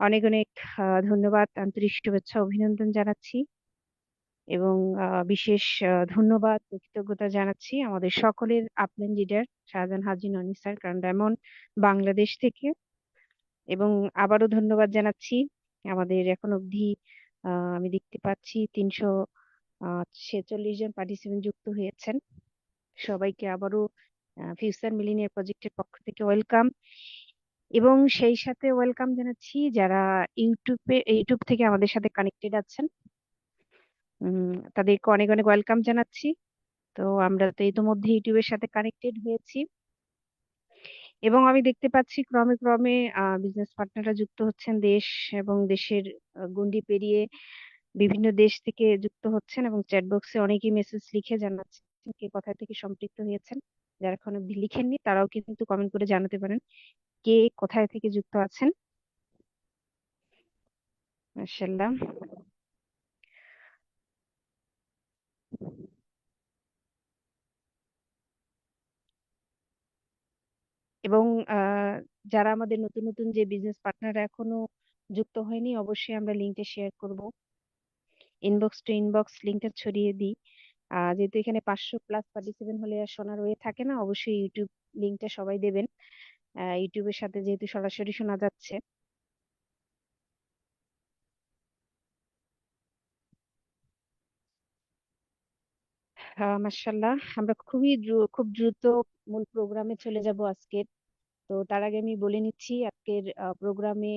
অনেক অনেক ধন্যবাদ, আন্তরিক শুভেচ্ছা অভিনন্দন জানাচ্ছি এবং বিশেষ ধন্যবাদ ও কৃতজ্ঞতা জানাচ্ছি আমাদের সকলের আপলাইন লিডার শাহজাহান হাজি ননি স্যার, কারণ এমন বাংলাদেশ থেকে। এবং আবারও ধন্যবাদ জানাচ্ছি আমাদের এখন অবধি আমি দেখতে পাচ্ছি 346 জন পার্টিসিপেন্ট যুক্ত হয়েছেন। সবাইকে আবারও ফিউচার মিলিনিয়ার প্রজেক্টের পক্ষ থেকে ওয়েলকাম, এবং সেই সাথে ওয়েলকাম জানাচ্ছি যারা ইউটিউব থেকে আমাদের সাথে কানেক্টেড আছেন। তাদেরকে অনেক অনেক ওয়েলকাম জানাচ্ছি। তো আমরা তো ইতিমধ্যে ইউটিউবের সাথে কানেক্টেড হয়েছি এবং আমি দেখতে পাচ্ছি ক্রমে ক্রমে বিজনেস পার্টনাররা যুক্ত হচ্ছেন, দেশ এবং দেশের গণ্ডি পেরিয়ে বিভিন্ন দেশ থেকে যুক্ত হচ্ছেন এবং চ্যাট বক্সে অনেকেই মেসেজ লিখে জানাচ্ছেন কে কোথা থেকে সম্পৃক্ত হয়েছেন। যারা এখন অব্দি লিখেননি তারাও কিন্তু কমেন্ট করে জানাতে পারেন কে কোথায় থেকে যুক্ত আছেন। মাশাআল্লাহ। এবং যারা আমাদের নতুন নতুন যে বিজনেস পার্টনাররা এখনো যুক্ত হয়নি, অবশ্যই আমরা লিঙ্কটা শেয়ার করব, ইনবক্স টু ইনবক্স লিঙ্কটা ছড়িয়ে দিই। যেহেতু এখানে 500+ পার্টিসিপেন্ট হলে আর শোনার হয়ে থাকে না, অবশ্যই ইউটিউব লিঙ্কটা সবাই দেবেন। ইউটিউবের সাথে যেহেতু সরাসরি শোনা যাচ্ছে। মাশাআল্লাহ, আমরা খুব দ্রুত মূল প্রোগ্রামে চলে যাব আজকের। তো তার আগে আমি বলে নিচ্ছি আজকের প্রোগ্রামে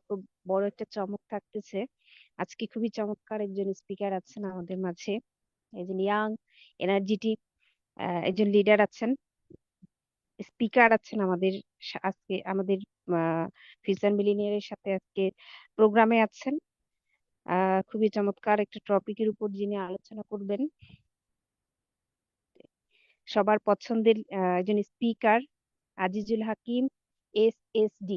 খুব বড় একটা চমক থাকতেছে। আজকে খুবই চমৎকার একজন স্পিকার আছেন আমাদের মাঝে, একজন ইয়াং এনার্জেটিক একজন লিডার আছেন, স্পিকার আছেন আমাদের আজকে আমাদের ফিউচার মিলিনিয়ারের সাথে আজকে প্রোগ্রামে আছেন। খুবই চমৎকার একটা টপিকের উপর যিনি আলোচনা করবেন, সবার পছন্দের একজন স্পিকার আজিজুল হাকিম, SSD,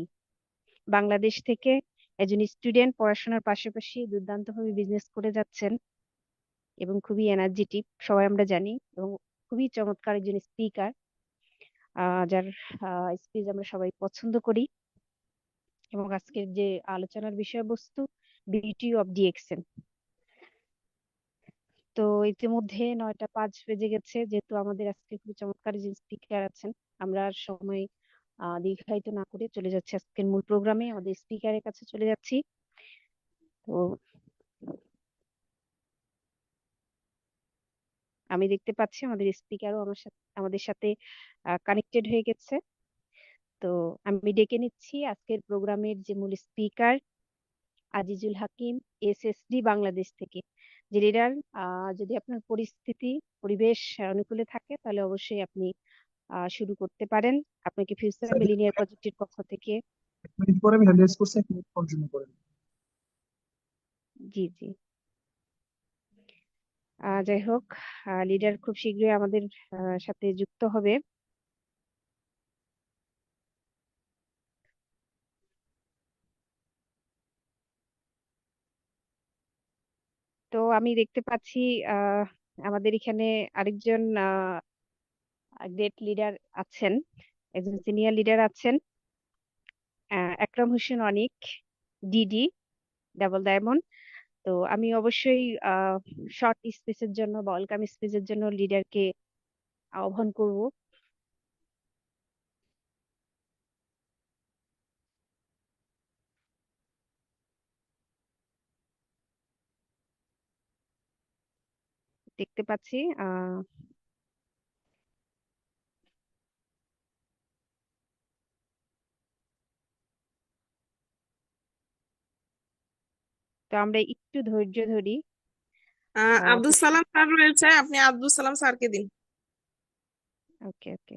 বাংলাদেশ থেকে একজন স্টুডেন্ট, পড়াশোনার পাশাপাশি দুর্দান্তভাবে বিজনেস করে যাচ্ছেন এবং খুবই এনার্জেটিক সবাই আমরা জানি, এবং খুবই চমৎকার একজন স্পিকার যার স্পিচ আমরা সবাই পছন্দ করি। এবং আজকের যে আলোচনার বিষয়বস্তু বিউটি অফ ডিএক্সএন। তো ইতিমধ্যে 9টা 5 বেজে গেছে, যেহেতু আমাদের আজকে খুবই চমৎকার যে স্পিকার আছেন, আমরা আর সময় দীর্ঘায়িত না করে চলে যাচ্ছি আজকের মূল প্রোগ্রামে, আমাদের স্পিকারের কাছে চলে যাচ্ছি। তো আমি দেখতে পাচ্ছি আমাদের স্পিকারও আমাদের সাথে কানেক্টেড হয়ে গেছে। তো আমি ডেকে নিচ্ছি আজকের প্রোগ্রামের যে মূল স্পিকার আজিজুল হাকিম, SSD, বাংলাদেশ থেকে। যে লিডার, যদি আপনার পরিবেশ অনুকূলে থাকে তাহলে অবশ্যই আপনি শুরু করতে পারেন। আপনাকে ফিউচার মিলিনিয়ার প্রজেক্টের পক্ষ থেকে মিনিট পরে আমি হ্যান্ড রেজ করছি, 1 মিনিট কন্টিনিউ করেন। জি জি। যাই হোক, লিডার খুব শীঘ্রই আমাদের সাথে যুক্ত হবে। তো আমি দেখতে পাচ্ছি আমাদের এখানে আরেকজন গ্রেট লিডার আছেন, একজন সিনিয়র লিডার আছেন, আকরাম হোসেন অনিক, DD, ডাবল ডায়মন্ড। তো আমি অবশ্যই শর্ট স্পিচের জন্য বা ওয়েলকাম স্পিচের জন্য লিডারকে আহ্বান করব। দেখতে পাচ্ছি তো আমরা একটু ধৈর্য ধরি। আব্দুল সালাম স্যার রয়েছে, আপনি আব্দুল সালাম স্যারকে দিন। ওকে ওকে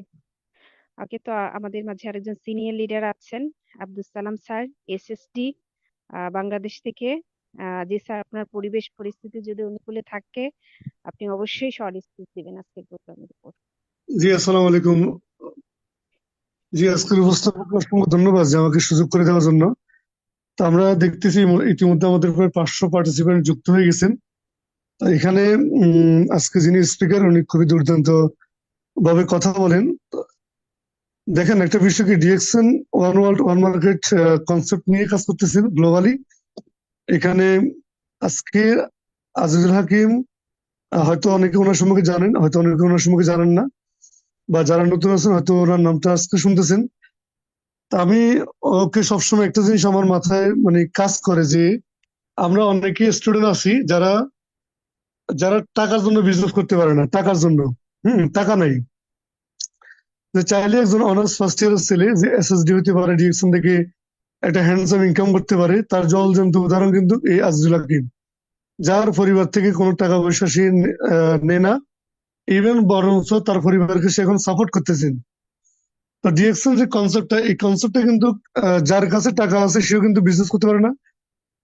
ওকে। তো আমাদের মাঝে আরেকজন সিনিয়র লিডার আছেন, আব্দুল সালাম স্যার, SSD, বাংলাদেশ থেকে। জি স্যার, আপনার পরিবেশ পরিস্থিতি যদি অনুকূলে থাকে আপনি অবশ্যই শর্ট স্পিচ দিবেন আজকের প্রোগ্রামের উপর। জি, আসসালামু আলাইকুম। জি, আজকের উপস্থাপককে অসংখ্য ধন্যবাদ যে আমাকে সুযোগ করে দেওয়ার জন্য। তো আমরা দেখতেছি ইতিমধ্যে আমাদের প্রায় 500 পার্টিসিপেন্ট যুক্ত হয়ে গেছেন। তো এখানে আজকে যিনি স্পিকার উনি খুবই দুর্দান্ত ভাবে কথা বলেন। দেখেন, একটা বিষয় কি, DXN one world one market concept নিয়ে কাজ করতেছেন গ্লোবালি। এখানে আজকে আজিজুল হাকিম, হয়তো অনেকে ওনার সম্পর্কে জানেন, হয়তো অনেকে ওনার সম্পর্কে জানেন না, বা যারা নতুন আছেন হয়তো ওনার নামটা আজকে শুনতেছেন। তা আমি ওকে সবসময় একটা জিনিস আমার মাথায় মানে কাজ করে যে, আমরা অনেকে স্টুডেন্ট আছি যারা যারা টাকার জন্য বিজনেস করতে পারে না, টাকার জন্য। টাকা নাই, যে চাইলে একজন অনার্স ফার্স্ট ইয়ারের ছেলে যে এসএসডি হতে পারে, ডিএক্সএন থেকে একটা হ্যান্ডসাম ইনকাম করতে পারে, তার জলজ্যান্ত উদাহরণ কিন্তু এই আজিজুল হাকিম, যার পরিবার থেকে কোনো টাকা পয়সা সে নেয় না, ইভেন বরঞ্চ তার পরিবারকে সে এখন সাপোর্ট করতেছেন। তো ডিএক্সএল যে কনসেপ্টটা, এই কনসেপ্টটা কিন্তু যার কাছে টাকা আছে সেও কিন্তু বিজনেস করতে পারে না।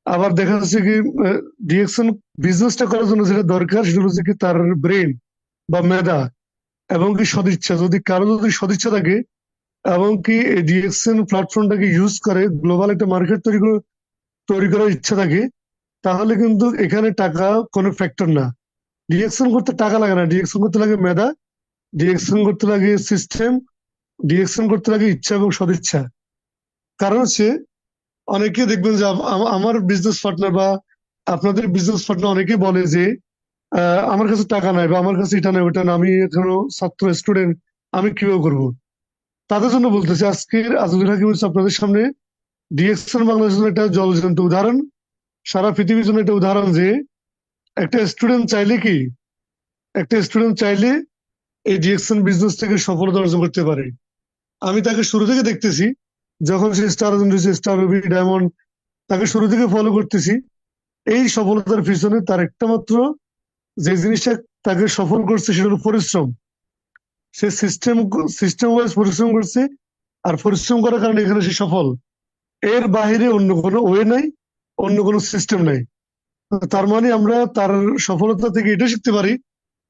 আবার দেখা যাচ্ছে কি, ডিএক্সএল বিজনেসটা করার জন্য যেটা দরকার সেটা হচ্ছে কি তার ব্রেন বা মেধা, এবং কি সদিচ্ছা। যদি কারো যদি সদিচ্ছা থাকে এবং কি এই ডিএক্সএল প্ল্যাটফর্মটাকে ইউজ করে গ্লোবাল একটা মার্কেট তৈরি করার ইচ্ছা থাকে, তাহলে কিন্তু এখানে টাকা কোনো ফ্যাক্টর না। ডিএক্সএল করতে টাকা লাগে না, ডিএক্সএল করতে লাগে মেধা, ডিএক্সএল করতে লাগে সিস্টেম, ডিএক্সএল করতে লাগে ইচ্ছা এবং সদিচ্ছা। কারণ হচ্ছে, অনেকে দেখবেন যে আমার বিজনেস পার্টনার বা আপনাদের বিজনেস পার্টনার অনেকে বলে যে আমার কাছে টাকা নাই, বা আমার কাছে এটা নাই ওটা না, আমি এখনো ছাত্র স্টুডেন্ট, আমি কিভাবে করবো। তাদের জন্য বলতেছি, আজকের আজিজুল হাকিম হচ্ছে আপনাদের সামনে ডিএক্সএল বাংলাদেশের জন্য একটা জলজ্যান্ত উদাহরণ, সারা পৃথিবীর জন্য একটা উদাহরণ যে একটা স্টুডেন্ট চাইলে কি, একটা স্টুডেন্ট চাইলে এই ডিএক্সএল বিজনেস থেকে সফলতা অর্জন করতে পারে। আমি তাকে শুরু থেকে দেখতেছি, যখন সে স্টার স্টার রবি ডায়মন্ড, তাকে শুরু থেকে ফলো করতেছি। এই সফলতার পিছনে তার একটা মাত্র যে জিনিসটা তাকে সফল করছে সেটা হলো পরিশ্রম। সে সিস্টেম ওয়াইজ পরিশ্রম করছে, আর পরিশ্রম করার কারণে এখানে সে সফল। এর বাইরে অন্য কোনো ওয়ে নাই, অন্য কোনো সিস্টেম নাই। তার মানে আমরা তার সফলতা থেকে এটা শিখতে পারি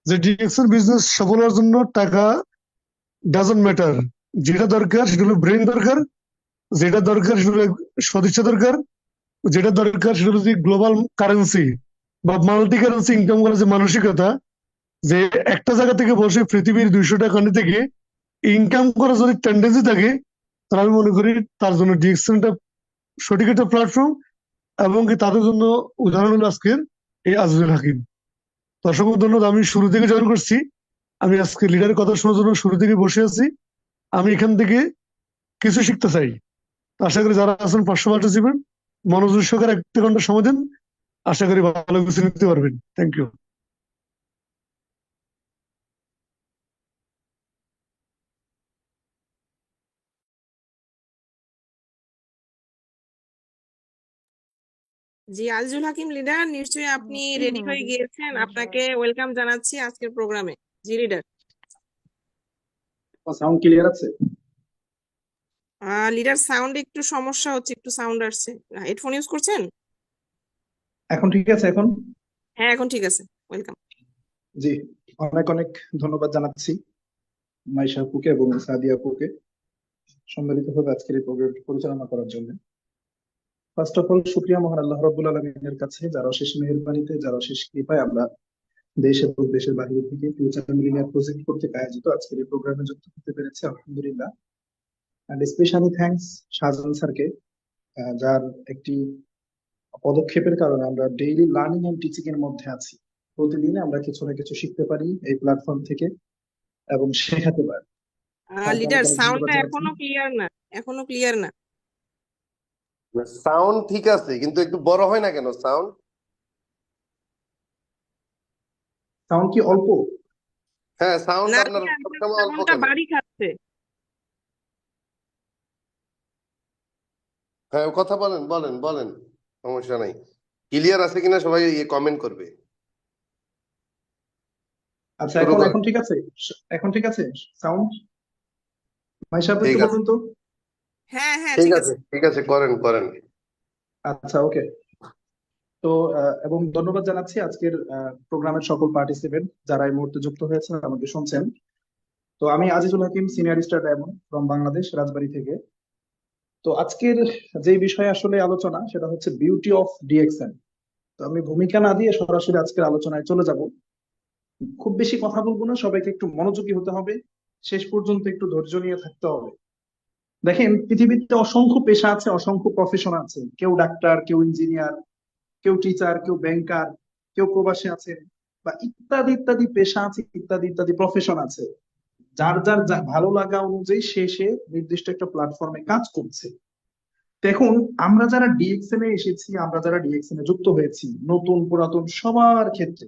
যে ডিএক্সএল বিজনেস সফল হওয়ার জন্য টাকা ডাজন্ট ম্যাটার। যেটা দরকার সেটা হলো ব্রেন দরকার, যেটা দরকার সেটা হলো সদিচ্ছা দরকার, যেটা দরকার সেটা হচ্ছে গ্লোবাল কারেন্সি বা মাল্টি কারেন্সি ইনকাম করার যে মানসিকতা, যে একটা জায়গা থেকে বসে পৃথিবীর 200টা কান্ট্রি থেকে ইনকাম করার যদি টেন্ডেন্সি থাকে, তাহলে আমি মনে করি তার জন্য ডিএক্সএনটা সঠিক একটা প্ল্যাটফর্ম। এবং কি তাদের জন্য উদাহরণ হলো আজকের এই আজিজুল হাকিম। তো অসংখ্য ধন্যবাদ। আমি শুরু থেকে জয়েন করছি, আমি আজকে লিডারের কথা শোনার জন্য শুরু থেকে বসে আছি। আমি এখান থেকে কিছু শিখতে চাই। তো আশা করি যারা আছেন 500 পার্টিসিপেন্ট, মনোযোগ সহকারে 1 ঘন্টা সময় দেন, আশা করি ভালো কিছু নিতে পারবেন। Thank you. জি, আজিজুল হাকিম লিডার, নিশ্চয়ই আপনি রেডি হয়ে আমাদের গিয়েছেন। আপনাকে ওয়েলকাম জানাচ্ছি আজকের প্রোগ্রামে। জি লিডার। সাউন্ড ক্লিয়ার আছে? লিডার, সাউন্ড একটু সমস্যা হচ্ছে, একটু সাউন্ড আসছে। হেডফোন ইউজ করছেন? এখন ঠিক আছে? এখন হ্যাঁ, এখন ঠিক আছে। ওয়েলকাম। জি, অনেক অনেক ধন্যবাদ জানাচ্ছি মাইশা আপুকে এবং সাদিয়া আপুকে সম্মিলিতভাবে আজকের এই প্রোগ্রামটি পরিচালনা করার জন্য। ফার্স্ট অফ অল শুকরিয়া মহান আল্লাহ রাব্বুল আলামিনের কাছে, যার অশেষ মেহেরবানিতে, যার অশেষ কৃপায় আমরা দেশ এবং দেশের বাইরে থেকে ফিউচার মিলিনিয়ার প্রজেক্ট করতে আয়োজিত আজকের এই প্রোগ্রামে যুক্ত হতে পেরেছি, আলহামদুলিল্লাহ। এন্ড স্পেশালি থ্যাঙ্কস শাহজাহান স্যারকে, যার একটি পদক্ষেপের কারণে আমরা ডেইলি লার্নিং এন্ড টিচিং এর মধ্যে আছি। প্রতিদিন আমরা কিছু না কিছু শিখতে পারি এই প্ল্যাটফর্ম থেকে এবং শেখাতে পারি। স্যারকে লিডার, অনেক অনেক ধন্যবাদ সাউন্ডটা জানাচ্ছি। এখনো ক্লিয়ার না, এখনো ক্লিয়ার না। সাউন্ড ঠিক আছে, কিন্তু একটু বড় হয় না কেন সাউন্ড? সাউন্ড কি অল্প? হ্যাঁ, সাউন্ড না, আপনার সবসময় অল্প সাউন্ডটা কেন? বাড়ি খাচ্ছে। হ্যাঁ, কথা বলেন বলেন বলেন, সমস্যা নাই। ক্লিয়ার আছে কিনা সবাই কমেন্ট করবে। আচ্ছা, শুরু এখন করেন। এখন ঠিক আছে? এখন ঠিক আছে সাউন্ড? মাইশা আপু ঠিক একটু আছে, বলুন তো। হ্যাঁ হ্যাঁ, ঠিক ঠিক আছে, আছে। ঠিক আছে, করেন করেন। আচ্ছা, ওকে। তো এবং ধন্যবাদ জানাচ্ছি আজকের প্রোগ্রামের সকল পার্টিসিপেন্ট যারা এই মুহূর্তে যুক্ত হয়েছেন, আমাকে শুনছেন। তো আমি Azizul Hakim, senior star diamond from Bangladesh, Rajbari থেকে। তো আজকের যে বিষয়ে আসলে আলোচনা, সেটা হচ্ছে বিউটি অফ ডিএক্সএন। তো আমি ভূমিকা না দিয়ে সরাসরি আজকের আলোচনায় চলে যাব। খুব বেশি কথা বলবো না, সবাইকে একটু মনোযোগী হতে হবে, শেষ পর্যন্ত একটু ধৈর্য নিয়ে থাকতে হবে। দেখেন পৃথিবীতে অসংখ্য পেশা আছে, অসংখ্য প্রফেশন আছে। কেউ ডাক্তার, কেউ ইঞ্জিনিয়ার, কেউ টিচার, কেউ ব্যাংকার, কেউ প্রবাসী আছেন, বা ইত্যাদি ইত্যাদি পেশা আছে, ইত্যাদি ইত্যাদি প্রফেশন আছে। যার যার ভালো লাগা অনুযায়ী সে সে নির্দিষ্ট একটা প্ল্যাটফর্মে কাজ করছে। দেখুন, আমরা যারা ডিএক্সএন এ এসেছি, আমরা যারা ডিএক্সএন এ যুক্ত হয়েছি, নতুন পুরাতন সবার ক্ষেত্রে,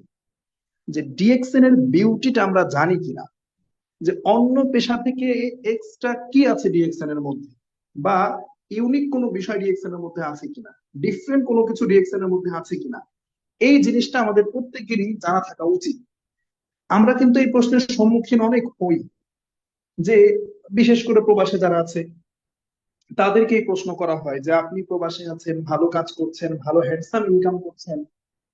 যে ডিএক্সএন এর বিউটিটা আমরা জানি কিনা, যে অন্য পেশা থেকে এক্সট্রা কি আছে ডিএক্সএন এর মধ্যে, বা ইউনিক কোনো বিষয় ডিএক্সএন এর মধ্যে আছে কিনা, ডিফারেন্ট কোনো কিছু ডিএক্সএন এর মধ্যে আছে কিনা, এই জিনিসটা আমাদের প্রত্যেকেরই জানা থাকা উচিত। আমরা কিন্তু এই প্রশ্নের সম্মুখীন অনেক হই, যে বিশেষ করে প্রবাসে যারা আছে তাদেরকে এই প্রশ্ন করা হয় যে আপনি প্রবাসে আছেন, ভালো কাজ করছেন, ভালো হ্যান্ডসাম ইনকাম করছেন,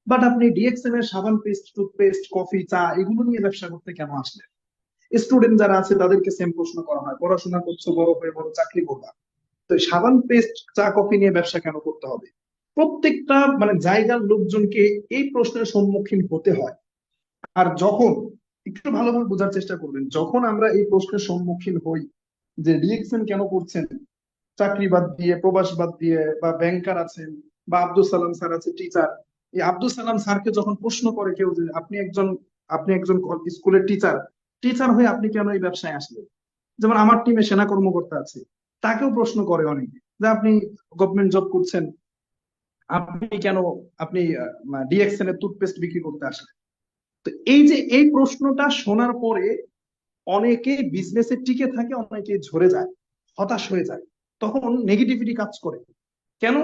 বাট আপনি ডিএক্সএন এর সাবান পেস্ট, টুথপেস্ট, কফি, চা এগুলো নিয়ে ব্যবসা করতে কেন আসলেন? স্টুডেন্ট যারা আছে তাদেরকে সেম প্রশ্ন করা হয়, পড়াশোনা করছো, বড় হয়ে বড় চাকরি করবা, তো এই সাবান পেস্ট চা কফি নিয়ে ব্যবসা কেন করতে হবে? প্রত্যেকটা মানে জায়গার লোকজনকে এই প্রশ্নের সম্মুখীন হতে হয়। আর যখন একটু ভালোভাবে বোঝার চেষ্টা করবেন, যখন আমরা এই প্রশ্নের সম্মুখীন হই যে ডিএক্সএন কেন করছেন, চাকরি বাদ দিয়ে, প্রবাস বাদ দিয়ে, বা ব্যাংকার আছেন, বা আব্দুল সালাম স্যার আছে টিচার, এই আব্দুল সালাম স্যারকে যখন প্রশ্ন করে কেউ যে আপনি একজন স্কুলের টিচার, টিচার হয়ে আপনি কেন এই ব্যবসায় আসলেন? যেমন আমার টিমে সেনা কর্মকর্তা আছে, তাকেও প্রশ্ন করে অনেকে যে আপনি গভর্নমেন্ট জব করছেন, আপনি কেন আপনি ডিএক্সএন এর টুথপেস্ট বিক্রি করতে আসলেন? তো এই যে এই প্রশ্নটা শোনার পরে অনেকে বিজনেসে টিকে থাকে, অনেকে ঝরে যায়, হতাশ হয়ে যায়, তখন নেগেটিভিটি কাজ করে। কেন?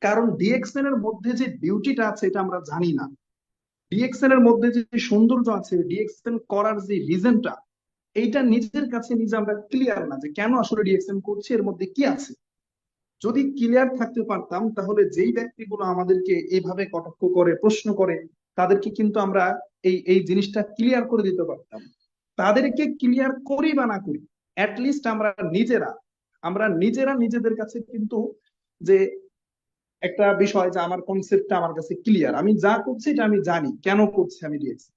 কারণ ডিএক্সএন এর মধ্যে যে বিউটিটা আছে এটা আমরা জানি না। ডিএক্সএন এর মধ্যে যে সৌন্দর্য আছে, ডিএক্সএন করার যে রিজনটা, এইটা নিজের কাছে নিজে আমরা ক্লিয়ার না, যে কেন আসলে ডিএক্সএন করছি, এর মধ্যে কি আছে। যদি ক্লিয়ার থাকতে পারতাম, তাহলে যেই ব্যক্তিগুলো আমাদেরকে এইভাবে কটাক্ষ করে, প্রশ্ন করে, তাদেরকে কিন্তু আমরা এই এই জিনিসটা ক্লিয়ার করে দিতে পারতাম। তাদেরকে ক্লিয়ার করি বা না করি, অ্যাটলিস্ট আমরা নিজেরা নিজেদের কাছে কিন্তু যে একটা বিষয়, যে আমার কনসেপ্টটা আমার কাছে ক্লিয়ার, আমি যা করছি এটা আমি জানি কেন করছি আমি ডিএক্সএন,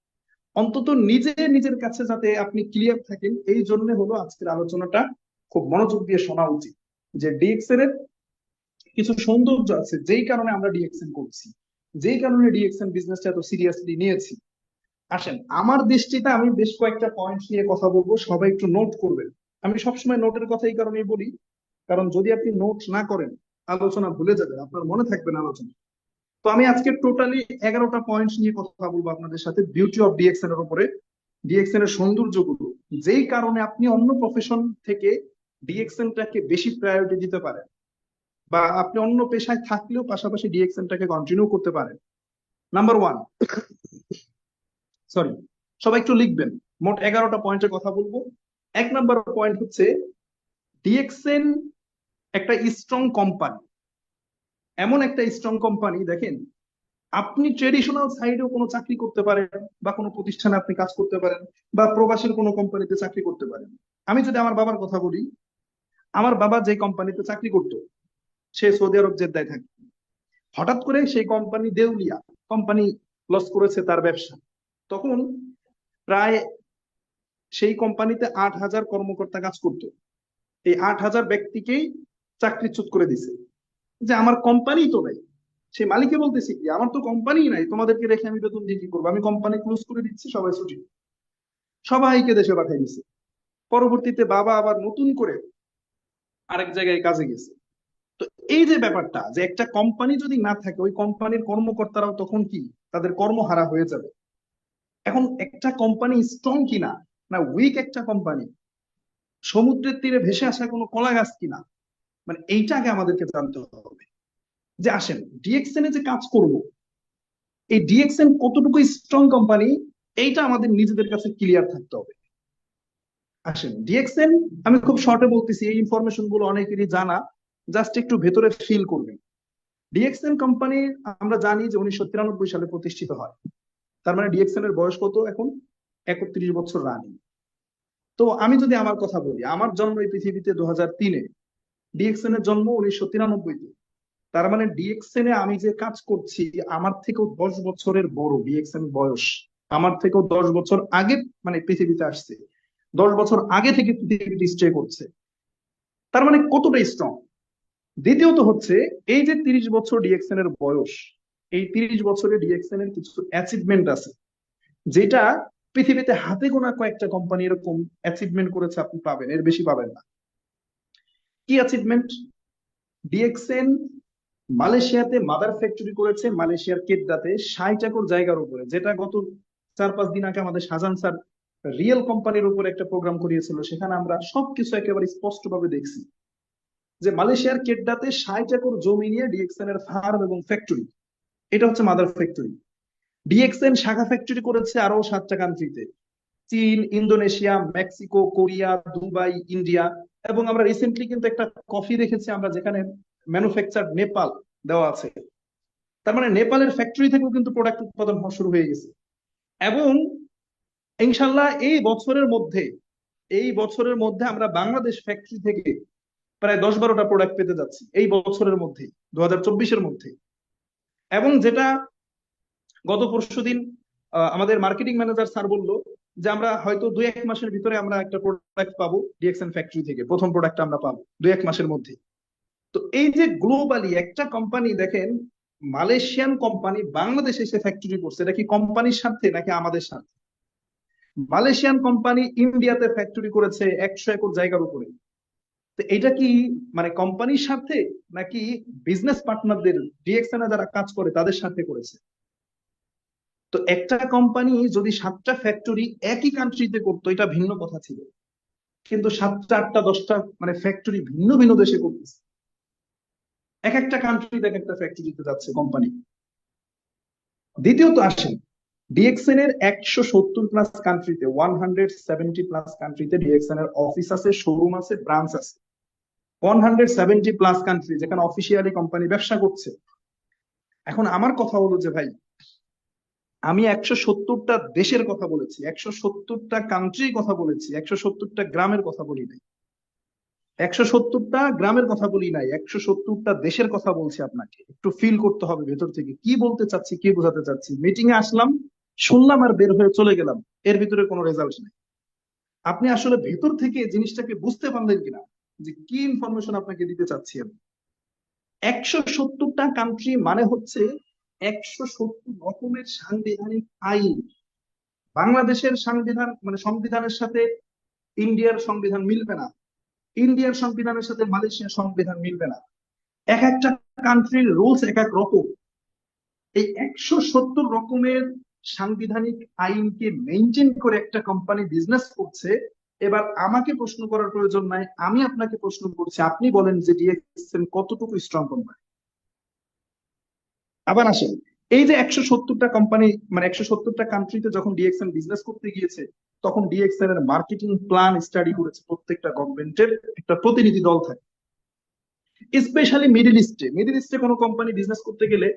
অন্তত নিজে নিজের কাছে যাতে আপনি ক্লিয়ার থাকেন, এই জন্য হলো আজকের আলোচনাটা খুব মনোযোগ দিয়ে শোনা উচিত। যে ডিএক্সএন এর কিছু সৌন্দর্য আছে যেই কারণে আমরা ডিএক্সএন করছি, যেই কারণে ডিএক্সএন বিজনেসটা এত সিরিয়াসলি নিয়েছি। আসেন, আমার দৃষ্টিতে আমি বেশ কয়েকটা পয়েন্ট নিয়ে কথা বলবো, সবাই একটু নোট করবেন। আমি সবসময় নোটের কথা এই কারণেই বলি, কারণ যদি আপনি নোট না করেন আলোচনা ভুলে যাবেন, আপনার মনে থাকবে না আলোচনা। তো আমি আজকে টোটালি 11টা পয়েন্ট নিয়ে কথা বলবো আপনাদের সাথে বিউটি অফ ডিএক্সএন এর উপরে, ডিএক্সএন এর সৌন্দর্যগুলো, যেই কারণে আপনি অন্য প্রফেশন থেকে ডিএক্সএনটাকে বেশি প্রায়োরিটি দিতে পারেন, বা আপনি অন্য পেশায় থাকলেও পাশাপাশি ডিএক্সএনটাকে কন্টিনিউ করতে পারেন। নাম্বার ওয়ান, সরি, সবাই একটু লিখবেন, মোট 11টা পয়েন্টের কথা বলবো। 1 নম্বর পয়েন্ট হচ্ছে ডিএক্সএন একটা স্ট্রং কোম্পানি, এমন একটা স্ট্রং কোম্পানি। দেখেন, আপনি ট্রেডিশনাল সাইডেও কোনো চাকরি করতে পারেন, বা কোনো প্রতিষ্ঠানে আপনি কাজ করতে পারেন, বা প্রবাসের কোনো কোম্পানিতে চাকরি করতে পারেন। আমি যদি আমার বাবার কথা বলি, আমার বাবা যে কোম্পানিতে চাকরি করতো, সে সৌদি আরব জেদ্দায় থাকে। হঠাৎ করে সেই কোম্পানি দেউলিয়া, কোম্পানি লস করেছে তার ব্যবসা। তখন প্রায় সেই কোম্পানিতে 8,000 কর্মকর্তা কাজ করতো, এই 8,000 ব্যক্তিকেই চাকরিচ্যুত করে দিছে, যে আমার কোম্পানি তো নাই। সেই মালিককে বলতেছি কি, আমার তো কোম্পানি নাই, তোমাদেরকে রেখে আমি বেতন দিয়ে কি করবো, আমি কোম্পানি ক্লোজ করে দিচ্ছি, সবাই ছুটি, সবাইকে দেশে পাঠিয়ে দিছে। পরবর্তীতে বাবা আবার নতুন করে আরেক জায়গায় কাজে গেছে। তো এই যে ব্যাপারটা, যে একটা কোম্পানি যদি না থাকে, ওই কোম্পানির কর্মকর্তারাও তখন কি তাদের কর্মহারা হয়ে যাবে। এখন একটা কোম্পানি স্ট্রং কিনা, না উইক একটা কোম্পানি, সমুদ্রের তীরে ভেসে আসা কোনো কলা গাছ কিনা, মানে এইটা আগে আমাদেরকে জানতে হবে। যে আসেন, ডিএক্সএন এ যে কাজ করব, এই ডিএক্সএন কতটুকু স্ট্রং কোম্পানি, এইটা আমাদের নিজেদের কাছে ক্লিয়ার থাকতে হবে। আসেন, ডিএক্সএন আমি খুব শর্টে বলতেছি, এই ইনফরমেশন গুলো অনেকেরই জানা, জাস্ট একটু ভেতরে ফিল করবেন। ডিএক্সএন কোম্পানি আমরা জানি যে 1993 সালে প্রতিষ্ঠিত হয়। তার মানে ডিএক্সএন এর বয়স কত এখন? 31 বছর রানিং। তো আমি যদি আমার কথা বলি, আমার জন্ম এই পৃথিবীতে 2003-এ, ডিএক্সএন এর জন্ম 1993-তে। তার মানে ডিএক্সএন এ আমি যে কাজ করছি, আমার থেকেও 10 বছরের বড় ডিএক্সএন বয়স, আমার থেকেও 10 বছর আগে মানে পৃথিবীতে আসছে, 10 বছর আগে থেকে পৃথিবীতে স্টে করছে। তার মানে কতটা স্ট্রং। দ্বিতীয়ত হচ্ছে এই যে 30 বছর ডিএক্সএন এর বয়স, এই 30 বছরে ডিএক্সএন এর কিছু অ্যাচিভমেন্ট আছে যেটা পৃথিবীতে হাতে গোনা কয়েকটা কোম্পানি এরকম অ্যাচিভমেন্ট করেছে, আপনি পাবেন, এর বেশি পাবেন না। কি অ্যাচিভমেন্ট? ডিএক্সএন মালয়েশিয়াতে মাদার ফ্যাক্টরি করেছে, মালয়েশিয়ার কেড্ডাতে 60 একর জায়গার উপরে, যেটা গত 4-5 দিন আগে আমাদের শাহজাহান স্যার রিয়েল কোম্পানির উপর একটা প্রোগ্রাম করিয়েছিল, সেখানে আমরা সবকিছু একেবারে স্পষ্টভাবে দেখছি যে মালয়েশিয়ার কেড্ডাতে 60 একর জমি নিয়ে ডিএক্সএন এর ফার্ম এবং ফ্যাক্টরি, এটা হচ্ছে মাদার ফ্যাক্টরি। ডিএক্সএন শাখা ফ্যাক্টরি করেছে আরো 7টা কান্ট্রিতে, চীন, Indonesia, Mexico, Korea, Dubai, India, এবং আমরা রিসেন্টলি কিন্তু একটা কফি দেখেছি আমরা যেখানে ম্যানুফ্যাকচার নেপাল দেওয়া আছে। তার মানে নেপালের ফ্যাক্টরি থেকেও কিন্তু প্রোডাক্ট উৎপাদন হওয়া শুরু হয়ে গেছে। এবং ইনশাল্লাহ এই বছরের মধ্যে আমরা বাংলাদেশ ফ্যাক্টরি থেকে প্রায় 10-12টা প্রোডাক্ট পেতে যাচ্ছি এই বছরের মধ্যে, 2024-এর মধ্যে। এবং যেটা গত পরশুদিন আমাদের মার্কেটিং ম্যানেজার স্যার বললো যে আমরা হয়তো 2-1 মাসের ভিতরে আমরা একটা প্রোডাক্ট পাবো ডিএক্সএন ফ্যাক্টরি থেকে, প্রথম প্রোডাক্ট আমরা পাবো 2-1 মাসের মধ্যে। তো এই যে গ্লোবালি একটা কোম্পানি, দেখেন মালয়েশিয়ান কোম্পানি বাংলাদেশে এসে ফ্যাক্টরি করছে, এটা কি কোম্পানির স্বার্থে নাকি আমাদের স্বার্থে? মালয়েশিয়ান কোম্পানি ইন্ডিয়াতে ফ্যাক্টরি করেছে 100 একর জায়গার উপরে, তো এটা কি মানে কোম্পানির স্বার্থে নাকি বিজনেস পার্টনারদের, ডিএক্সএন যারা কাজ করে তাদের সাথে করেছে? তো একটা কোম্পানি যদি 7টা ফ্যাক্টরি একই কান্ট্রিতে করতো এটা ভিন্ন কথা ছিল, কিন্তু 7টা 8টা 10টা মানে ফ্যাক্টরি ভিন্ন ভিন্ন দেশে করতেছে, এক একটা কান্ট্রিতে এক একটা ফ্যাক্টরিতে যাচ্ছে কোম্পানি। দ্বিতীয়ত আসেন ডিএক্সএন এর 170+ কান্ট্রিতে, 170+ কান্ট্রিতে ডিএক্সএন এর অফিস আছে, শোরুম আছে, ব্রাঞ্চ আছে। 170+ কান্ট্রি যেখানে অফিসিয়ালি কোম্পানি ব্যবসা করছে। এখন আমার কথা হলো যে ভাই, আমি 170টা দেশের কথা বলেছি, 170টা কান্ট্রির কথা বলেছি, 170টা গ্রামের কথা বলি নাই, 170টা গ্রামের কথা বলি নাই, 170টা দেশের কথা বলছি। আপনাকে একটু ফিল করতে হবে ভেতর থেকে কি বলতে চাচ্ছি, কি বোঝাতে চাচ্ছি। মিটিং এ আসলাম, শুনলাম আর বের হয়ে চলে গেলাম, এর ভিতরে কোনো রেজাল্ট নেই। আপনি আসলে ভেতর থেকে জিনিসটাকে বুঝতে পারলেন কিনা যে কি ইনফরমেশন আপনাকে দিতে চাচ্ছি আমি। 170টা কান্ট্রি মানে হচ্ছে 170 রকমের সাংবিধানিক আইন। বাংলাদেশের সংবিধান মানে সংবিধানের সাথে ইন্ডিয়ার সংবিধান মিলবে না, ইন্ডিয়ার সংবিধানের সাথে মালয়েশিয়ার সংবিধান মিলবে না, এক একটা কান্ট্রির রুলস এক এক রকম। এই 170 রকমের সাংবিধানিক আইনকে মেনটেন করে একটা কোম্পানি বিজনেস করছে। এবার আমাকে প্রশ্ন করার প্রয়োজন নাই, আমি আপনাকে প্রশ্ন করছি, আপনি বলেন যে ডিএক্সএন কতটুকু স্ট্রং কোম্পানি। আবার আসেন, এই যে 170টা কোম্পানি মানে 170টা কান্ট্রিতে যখন ডিএক্সএন বিজনেস করতে গিয়েছে, তখন ডিএক্সএন এর মার্কেটিং প্ল্যান স্টাডি করেছে প্রত্যেকটা গভর্নমেন্টের একটা প্রতিনিধি দল থাকে। স্পেশালি মিডল ইস্টে কোনো কোম্পানি বিজনেস করতে গেলে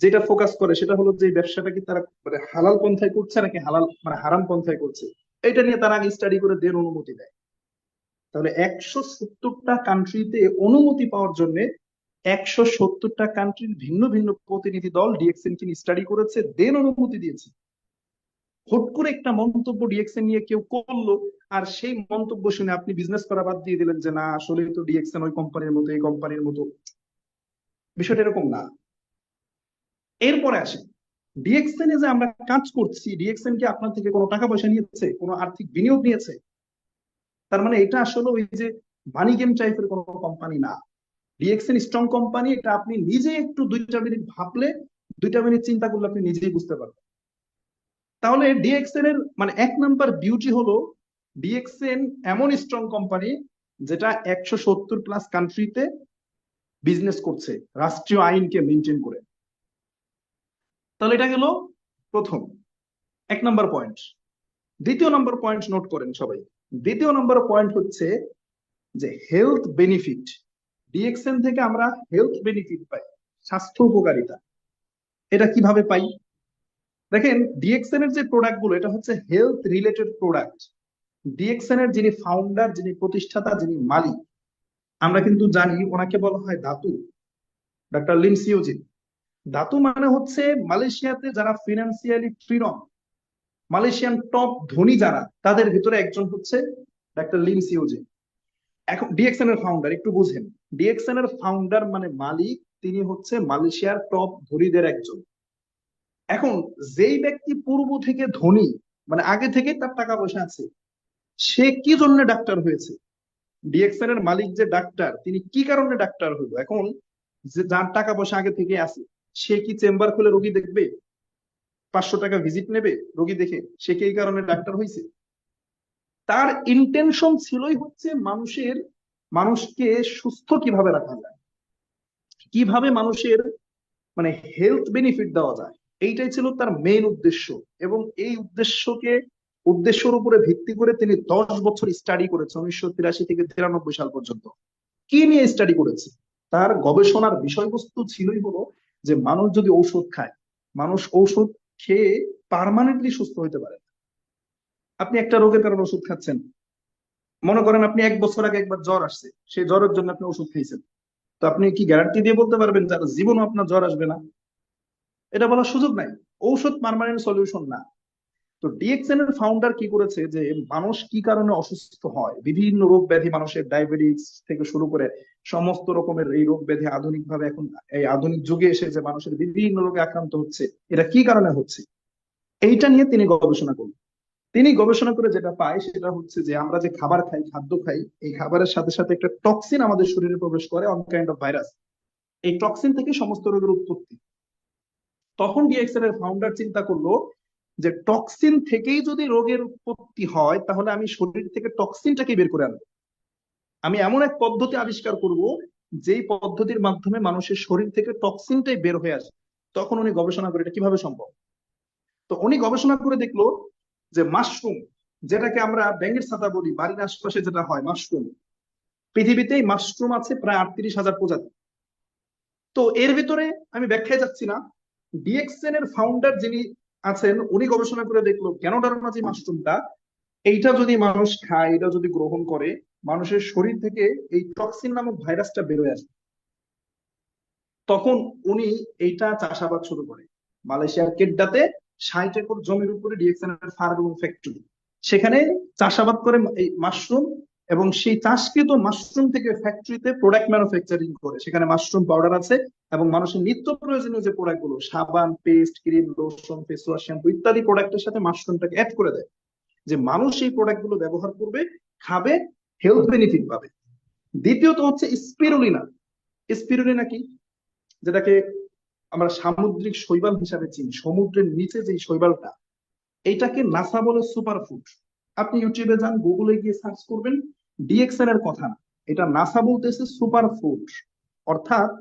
যেটা ফোকাস করে সেটা হলো যে ব্যবসাটা কি তারা মানে হালাল পন্থায় করছে নাকি হালাল মানে হারাম পন্থায় করছে, এটা নিয়ে তারা আগে স্টাডি করে দেন অনুমতি দেয়। তাহলে 170টা কান্ট্রিতে অনুমতি পাওয়ার জন্য 170টা কান্ট্রির ভিন্ন ভিন্ন প্রতিনিধি দল ডিএক্সএন কে স্টাডি করেছে, দেন অনুমতি দিয়েছে। হুট করে একটা মন্তব্য ডিএক্সএন নিয়ে কেউ করলো আর সেই মন্তব্য শুনে আপনি বিজনেস করা বাদ দিয়ে দিলেন যে না আসলে তো ডিএক্সএন ওই কোম্পানির মতো এই কোম্পানির মতো, বিষয়টা এরকম না। এরপরে আসে ডিএক্সএন এ যে আমরা কাজ করছি, ডিএক্সএন কি আপনার থেকে কোনো টাকা পয়সা নিয়েছে, কোনো আর্থিক বিনিয়োগ নিয়েছে? তার মানে এটা আসলে ওই যে মানি গেম টাইপের কোনো কোম্পানি না। ডিএক্সএন স্ট্রং কোম্পানি, এটা আপনি নিজে একটু 2টা মিনিট ভাবলে, 2টা মিনিট চিন্তা করলে আপনি নিজেই বুঝতে পারবেন। তাহলে ডিএক্সএন এর মানে 1 নাম্বার বিউটি হলো ডিএক্সএন এমন স্ট্রং কোম্পানি যেটা 170+ কান্ট্রিতে বিজনেস করছে রাষ্ট্রীয় আইনকে মেনটেন করে। তাহলে এটা গেল প্রথম 1 নাম্বার পয়েন্ট। দ্বিতীয় নাম্বার পয়েন্ট নোট করেন সবাই। দ্বিতীয় নাম্বার পয়েন্ট হচ্ছে যে হেলথ বেনিফিট। ডিএক্সএন থেকে আমরা হেলথ বেনিফিট পাই, স্বাস্থ্য উপকারিতা। এটা কিভাবে পাই? দেখেন ডিএক্সএন এর যে প্রোডাক্ট গুলো এটা হচ্ছে হেলথ রিলেটেড প্রোডাক্ট। ডিএক্সএন এর যিনি ফাউন্ডার, যিনি প্রতিষ্ঠাতা, যিনি মালিক, আমরা কিন্তু জানি ওনাকে বলা হয় Datu, doctor Lim Siew Jin. Datu মানে হচ্ছে মালয়েশিয়াতে যারা ফিনান্সিয়ালি ফ্রিডম, মালয়েশিয়ান টপ ধনী যারা, তাদের ভিতরে একজন হচ্ছে ডক্টর লিম সিওজিন। এখন ডিএক্সএন এর ফাউন্ডার একটু বুঝেন, ডিএক্সএন এর ফাউন্ডার মানে মালিক, তিনি হচ্ছে মালয়েশিয়ার টপ ধনীদের একজন। এখন যেই ব্যক্তি পূর্ব থেকে ধনী, মানে আগে থেকে তার টাকা পয়সা আছে, সে কি জন্য ডাক্তার হয়েছে? ডিএক্সএন এর মালিক যে ডাক্তার, তিনি কি কারণে ডাক্তার হইলো? এখন যে যার টাকা পয়সা আগে থেকে আছে, সে কি চেম্বার খুলে রোগী দেখবে? 500 টাকা ভিজিট নেবে রোগী দেখে? সে কি এই কারণে ডাক্তার হয়েছে? তার ইন্টেনশন ছিলই হচ্ছে মানুষকে সুস্থ কিভাবে রাখা যায়, কিভাবে মানুষের মানে হেলথ বেনিফিট দেওয়া যায়, এইটাই ছিল তার মেইন উদ্দেশ্য। এবং এই উদ্দেশ্যের উপরে ভিত্তি করে তিনি 10 বছর স্টাডি করেছে, 1983 থেকে 93 সাল পর্যন্ত। কি নিয়ে স্টাডি করেছে? তার গবেষণার বিষয়বস্তু ছিলই হলো যে মানুষ যদি ঔষধ খায়, মানুষ ঔষধ খেয়ে পার্মানেন্টলি সুস্থ হতে পারে। আপনি একটা রোগের কারণে ওষুধ খাচ্ছেন, মনে করেন আপনি 1 বছর আগে একবার জ্বর আসছে, সেই জ্বরের জন্য আপনি ওষুধ খাইছেন, তো আপনি কি গ্যারান্টি দিয়ে বলতে পারবেন যে জীবনও আপনার জ্বর আসবে না? এটা বলার সুযোগ নাই। ঔষধ পার্মানেন্ট সলিউশন না। তো ডিএক্সএন এর ফাউন্ডার কি করেছে যে মানুষ কি কারণে অসুস্থ হয়, বিভিন্ন রোগ ব্যাধি, মানুষের ডায়াবেটিস থেকে শুরু করে সমস্ত রকমের এই রোগ ব্যাধি আধুনিক ভাবে, এখন এই আধুনিক যুগে এসে যে মানুষের বিভিন্ন রোগে আক্রান্ত হচ্ছে, এটা কি কারণে হচ্ছে, এইটা নিয়ে তিনি গবেষণা করলেন। তিনি গবেষণা করে যেটা পায় সেটা হচ্ছে যে আমরা যে খাবার খাই, খাদ্য খাই, এই খাবারের সাথে সাথে একটা টক্সিন আমাদের শরীরে প্রবেশ করে, অন কাইন্ড অফ ভাইরাস। এই টক্সিন থেকে সমস্ত রোগের উৎপত্তি। তখন ডিএক্সএন এর ফাউন্ডার চিন্তা করলো যে টক্সিন থেকেই যদি রোগের উৎপত্তি হয়, তাহলে আমি শরীর থেকে টক্সিনটাকে বের করে আনবো। আমি এমন এক পদ্ধতি আবিষ্কার করব যেই পদ্ধতির মাধ্যমে মানুষের শরীর থেকে টক্সিনটাই বের হয়ে আসে। তখন উনি গবেষণা করে এটা কিভাবে সম্ভব। তো উনি গবেষণা করে দেখলো যে মাশরুম, যেটাকে আমরা ব্যাঙের ছাতা বলি, বাড়ির আশপাশে যেটা হয় মাশরুম, পৃথিবীতে মাশরুম আছে প্রায় 38,000 প্রজাতি। তো এর ভিতরে আমি ব্যাখ্যায় যাচ্ছি না, ডিএক্সএন এর ফাউন্ডার যিনি আছেন উনি গবেষণা করে দেখলো গ্যানোডার্মা যে মাশরুমটা, এইটা যদি মানুষ খায়, এটা যদি গ্রহণ করে, মানুষের শরীর থেকে এই টক্সিন নামক ভাইরাসটা বেরোয় আসে। তখন উনি এইটা চাষাবাদ শুরু করে মালয়েশিয়ার কেড্ডাতে। 60 একর জমির উপরে ডিএক্সএন এর ফার্ম এবং ফ্যাক্টরি, সেখানে চাষাবাদ করে এই মাশরুম, এবং সেই চাষকৃত মাশরুম থেকে ফ্যাক্টরিতে প্রোডাক্ট ম্যানুফ্যাকচারিং করে। সেখানে মাশরুম পাউডার আছে এবং মানুষের নিত্য প্রয়োজনীয় যে প্রোডাক্ট গুলো, সাবান, paste, cream, lotion, face wash, shampoo ইত্যাদি প্রোডাক্টের সাথে মাশরুমটাকে অ্যাড করে দেয়, যে মানুষ এই প্রোডাক্ট গুলো ব্যবহার করবে, খাবে, হেলথ বেনিফিট পাবে। দ্বিতীয়ত হচ্ছে স্পিরুলিনা। স্পিরুলিনা কি? যেটাকে আমরা সামুদ্রিক শৈবাল হিসাবে চিনি, সমুদ্রের নিচে যে শৈবালটা, এইটাকে নাসা বলে সুপার ফুড। আপনি ইউটিউবে যান, গুগলে গিয়ে সার্চ করবেন, ডিএক্সএন এর কথা না, এটা নাসা বলতেছে সুপার ফুড। অর্থাৎ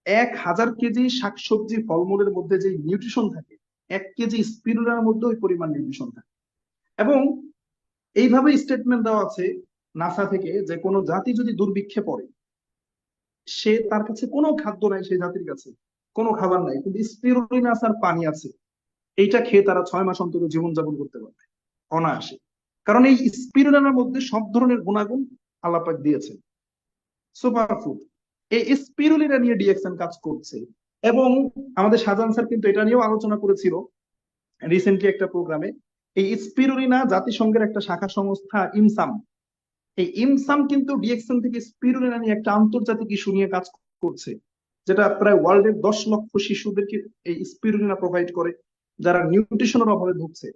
1000 কেজি শাকসবজি ফলমূলের মধ্যে যে নিউট্রিশন থাকে, 1 কেজি স্পিরুলিনার মধ্যে ওই পরিমাণ নিউট্রিশন থাকে। এবং এইভাবে স্টেটমেন্ট দেওয়া আছে নাসা থেকে যে কোনো জাতি যদি দুর্ভিক্ষে পড়ে, সে তার কাছে কোনো খাদ্য নাই, সেই জাতির কাছে কোনো খাবার নাই, কিন্তু স্পিরুলিনা আর পানি আছে, এইটা খেয়ে তারা 6 মাস অন্তত জীবনযাপন করতে পারবে অনায়াসে। কারণ এই স্পিরুলিনার মধ্যে সব ধরনের গুণাগুণ আল্লাহ পাক দিয়েছেন। সুপার ফুড, এই স্পিরুলিনা নিয়ে ডিএক্সএন কাজ করছে। এবং আমাদের শাহজাহান স্যার কিন্তু এটা নিয়েও আলোচনা করেছিল রিসেন্টলি একটা প্রোগ্রামে। এই স্পিরুলিনা জাতিসংঘের একটা শাখা সংস্থা ইমসাম, এই ইমসাম কিন্তু ডিএক্সএন থেকে স্পিরুলিনা নিয়ে একটা আন্তর্জাতিক ইস্যু নিয়ে কাজ করছে, যেটা প্রায় ওয়ার্ল্ডের 10 লক্ষ শিশুদেরকে এই স্পিরুলিনা প্রোভাইড করে, যারা নিউট্রিশনের অভাবে ভুগছে।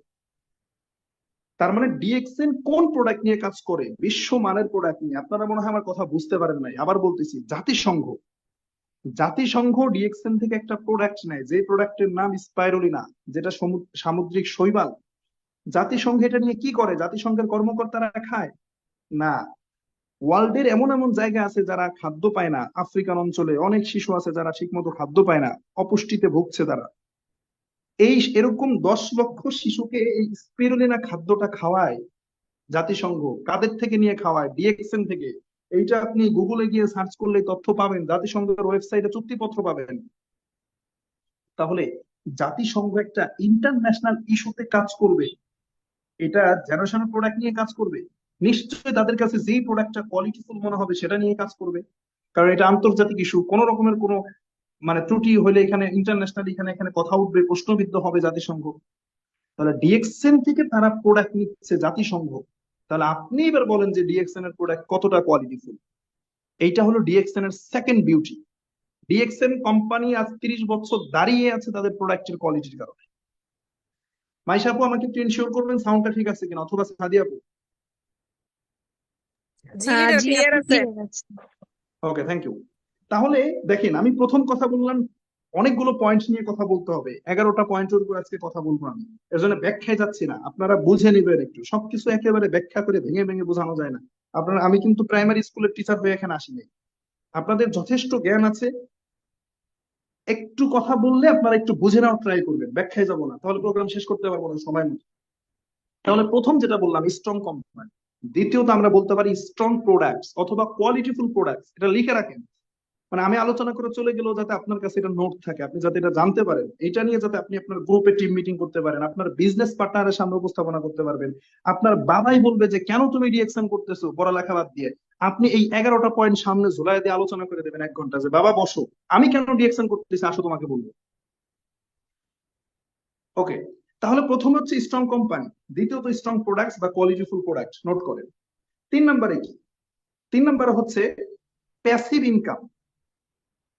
তার মানে ডিএক্সএন কোন প্রোডাক্ট নিয়ে কাজ করে? বিশ্ব মানের প্রোডাক্ট নিয়ে। আপনারা মনে হয় আমার কথা বুঝতে পারেন নাই, আবার বলতেছি, জাতিসংঘ ডিএক্সএন থেকে একটা প্রোডাক্ট নেয়, যে প্রোডাক্টের নাম স্পাইরুলিনা, যেটা সামুদ্রিক শৈবাল। জাতিসংঘ এটা নিয়ে কি করে? জাতিসংঘের কর্মকর্তারা খায় না। ওয়ার্ল্ডের এমন এমন জায়গা আছে যারা খাদ্য পায় না, আফ্রিকান অঞ্চলে অনেক শিশু আছে যারা ঠিকমতো খাদ্য পায় না, অপুষ্টিতে ভুগছে তারা। এরকম 10 লক্ষ শিশুকে এই স্পিরুলিনা খাদ্যটা খাওয়ায় জাতিসংঘ। কাদের থেকে নিয়ে খাওয়ায়? ডিএক্সএন থেকে। এইটা আপনি গুগলে গিয়ে সার্চ করলে তথ্য পাবেন, জাতিসংঘের ওয়েবসাইটে চুক্তিপত্র পাবেন। তাহলে জাতিসংঘ একটা ইন্টারন্যাশনাল ইস্যুতে কাজ করবে, এটা জেনারেশনাল প্রোডাক্ট নিয়ে কাজ করবে, নিশ্চয়ই তাদের কাছে যেই প্রোডাক্টটা কোয়ালিটিফুল মনে হবে সেটা নিয়ে কাজ করবে। কারণ এটা আন্তর্জাতিক ইস্যু, কোন রকমের কোনো মানে ত্রুটি হলে এখানে ইন্টারন্যাশনাল এখানে কথা উঠবে, প্রশ্নবিদ্ধ হবে জাতিসংঘ। তাহলে ডিএক্সএন থেকে তারা প্রোডাক্ট নিচ্ছে জাতিসংঘ, তাহলে আপনি এবার বলেন যে ডিএক্সএন এর প্রোডাক্ট কতটা কোয়ালিটিফুল। এইটা হলো ডিএক্সএন এর সেকেন্ড বিউটি। ডিএক্সএন কোম্পানি আজ 30 বছর দাঁড়িয়ে আছে তাদের প্রোডাক্টের কোয়ালিটির কারণে। মাইশা আপু আমাকে একটু এনশিওর করবেন সাউন্ডটা ঠিক আছে কিনা, অথবা সাদিয়া আপু। জি লিডার জি ক্লিয়ার আপনি আছে। ক্লিয়ার আছেন। ওকে, থ্যাংক ইউ। তাহলে দেখেন, আমি প্রথম কথা বললাম অনেকগুলো পয়েন্ট নিয়ে কথা বলতে হবে, 11টা পয়েন্টের উপর আজকে কথা বলবো আমি। এর জন্য ব্যাখ্যায় যাচ্ছি না, আপনারা বুঝে নেবেন একটু। সবকিছু একেবারে ব্যাখ্যা করে ভেঙে ভেঙে বোঝানো যায় না। আপনারা, আমি কিন্তু প্রাইমারি স্কুলের টিচার হয়ে এখানে আসিনি। আপনাদের যথেষ্ট জ্ঞান আছে, একটু কথা বললে আপনারা একটু বুঝে নেওয়ার ট্রাই করবেন, ব্যাখ্যায় যাবো না, তাহলে প্রোগ্রাম শেষ করতে পারবো না সময় মতো। তাহলে প্রথম যেটা বললাম স্ট্রং কোম্পানি, দ্বিতীয়ত আমরা বলতে পারি স্ট্রং প্রোডাক্টস অথবা কোয়ালিটিফুল প্রোডাক্টস। এটা লিখে রাখেন, মানে আমি আলোচনা করে চলে গেলেও যাতে আপনার কাছে এটা নোট থাকে, আপনি যাতে এটা জানতে পারেন, এটা নিয়ে যাতে আপনি আপনার গ্রুপে টিম মিটিং করতে পারেন, আপনার বিজনেস পার্টনারের সামনে উপস্থাপনা করতে পারবেন। আপনার বাবাই বলবে যে কেন তুমি রিঅ্যাকশন করতেছো পড়ালেখা বাদ দিয়ে, আপনি এই 11টা পয়েন্ট সামনে ঝুলাই দিয়ে আলোচনা করে দেবেন 1 ঘন্টা, যে বাবা বসো, আমি কেন রিঅ্যাকশন করতেছি আসো তোমাকে বলবো। ওকে, তাহলে প্রথম হচ্ছে স্ট্রং কোম্পানি, দ্বিতীয়ত স্ট্রং প্রোডাক্টস বা কোয়ালিটিফুল প্রোডাক্ট, নোট করেন। 3 নম্বরে কি? 3 নম্বরে হচ্ছে প্যাসিভ ইনকাম।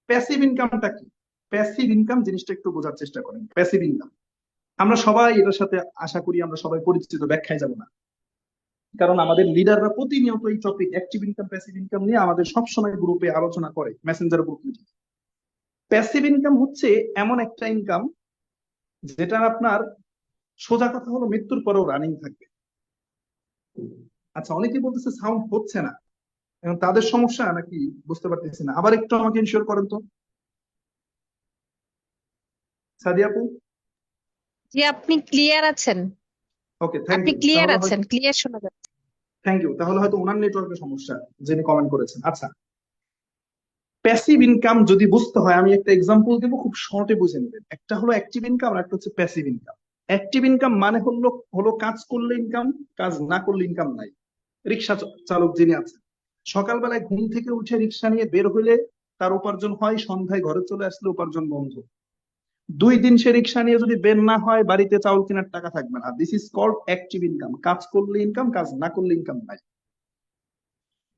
প্যাসিভ ইনকামটা কি? প্যাসিভ ইনকাম জিনিসটা একটু বোঝার চেষ্টা করেন। প্যাসিভ ইনকাম আমরা সবাই এটার সাথে আশা করি আমরা সবাই পরিচিত, ব্যাখ্যায় যাব না, কারণ আমাদের লিডাররা প্রতিনিয়ত এই topic active income passive income নিয়ে আমাদের সবসময় গ্রুপে আলোচনা করে, Messenger group meeting. Passive income হচ্ছে এমন একটা ইনকাম যেটা আপনার, সোজা কথা হলো, মৃত্যুর পরেও রানিং থাকবে। আচ্ছা, অনেকেই বলতেছে সাউন্ড হচ্ছে না, এখন তাদের সমস্যা নাকি বুঝতে পারতেছি না, আবার একটু আমাকে ইনশিওর করেন তো সাদিয়া আপু। জি আপনি ক্লিয়ার আছেন, ওকে, থ্যাংক আপনি ইউ। ক্লিয়ার তাহলে আছেন, ক্লিয়ার শোনা যাচ্ছে। থ্যাংক ইউ, তাহলে হয়তো ওনার নেটওয়ার্কের সমস্যা, যিনি কমেন্ট করেছেন। আচ্ছা, প্যাসিভ ইনকাম যদি বুঝতে হয়, আমি একটা এক্সাম্পল দেবো, খুব শর্টে বুঝে নেবেন। একটা হলো অ্যাক্টিভ ইনকাম আর একটা হচ্ছে প্যাসিভ ইনকাম। অ্যাক্টিভ ইনকাম মানে হলো হলো কাজ করলে ইনকাম, কাজ না করলে ইনকাম নাই। রিক্সা চালক যিনি আছেন, সকালবেলায় ঘুম থেকে উঠে রিক্সা নিয়ে বের হলে তার উপার্জন হয়, সন্ধ্যায় ঘরে চলে আসলে উপার্জন বন্ধ। 2 দিন সে রিক্সা নিয়ে যদি বের না হয়, বাড়িতে চাউল কেনার টাকা থাকবে না। This is called active income. কাজ করলে ইনকাম, কাজ না করলে ইনকাম নাই।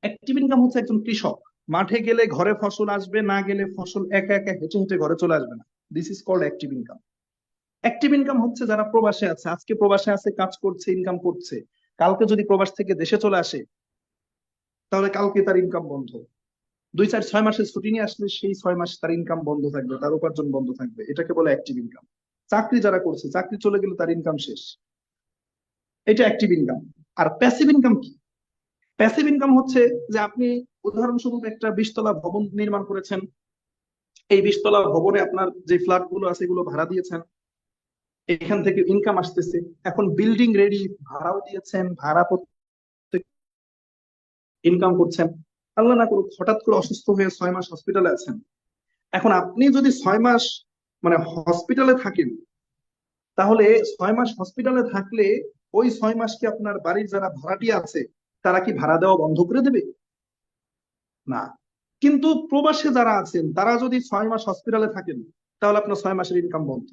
অ্যাক্টিভ ইনকাম হচ্ছে একজন কৃষক, মাঠে গেলে ঘরে ফসল আসবে, না গেলে ফসল একা একা হেঁটে হেঁটে ঘরে চলে আসবে না। This is called active income. Active income হচ্ছে যারা প্রবাসে আছে, আজকে প্রবাসে আছে, কাজ করছে, ইনকাম করছে, কালকে যদি প্রবাস থেকে দেশে চলে আসে তাহলে কালকে তার ইনকাম বন্ধ। 2-4-6 মাসের ছুটি নিয়ে আসলে সেই 6 মাস তার ইনকাম বন্ধ থাকবে, তার উপার্জন বন্ধ থাকবে। এটাকে বলে অ্যাক্টিভ ইনকাম। চাকরি যারা করছে, চাকরি চলে গেলে তার ইনকাম শেষ, এটা অ্যাক্টিভ ইনকাম। আর প্যাসিভ ইনকাম কি? প্যাসিভ ইনকাম হচ্ছে যে আপনি উদাহরণস্বরূপ একটা 20 তলা ভবন নির্মাণ করেছেন, এই 20 তলা ভবনে আপনার যে ফ্ল্যাট গুলো আছে এগুলো ভাড়া দিয়েছেন, এখান থেকে ইনকাম আসতেছে। এখন বিল্ডিং রেডি, ভাড়াও দিয়েছেন, ভাড়া ইনকাম করছেন। আল্লাহ না করুক হঠাৎ করে অসুস্থ হয়ে 6 মাস হসপিটালে আছেন। এখন আপনি যদি 6 মাস মানে হসপিটালে থাকেন, তাহলে 6 মাস হসপিটালে থাকলে ওই 6 মাস কি আপনার বাড়ির যারা ভাড়াটিয়া আছে তারা কি ভাড়া দেওয়া বন্ধ করে দেবে? না। কিন্তু প্রবাসে যারা আছেন তারা যদি 6 মাস হসপিটালে থাকেন তাহলে আপনার 6 মাসের ইনকাম বন্ধ।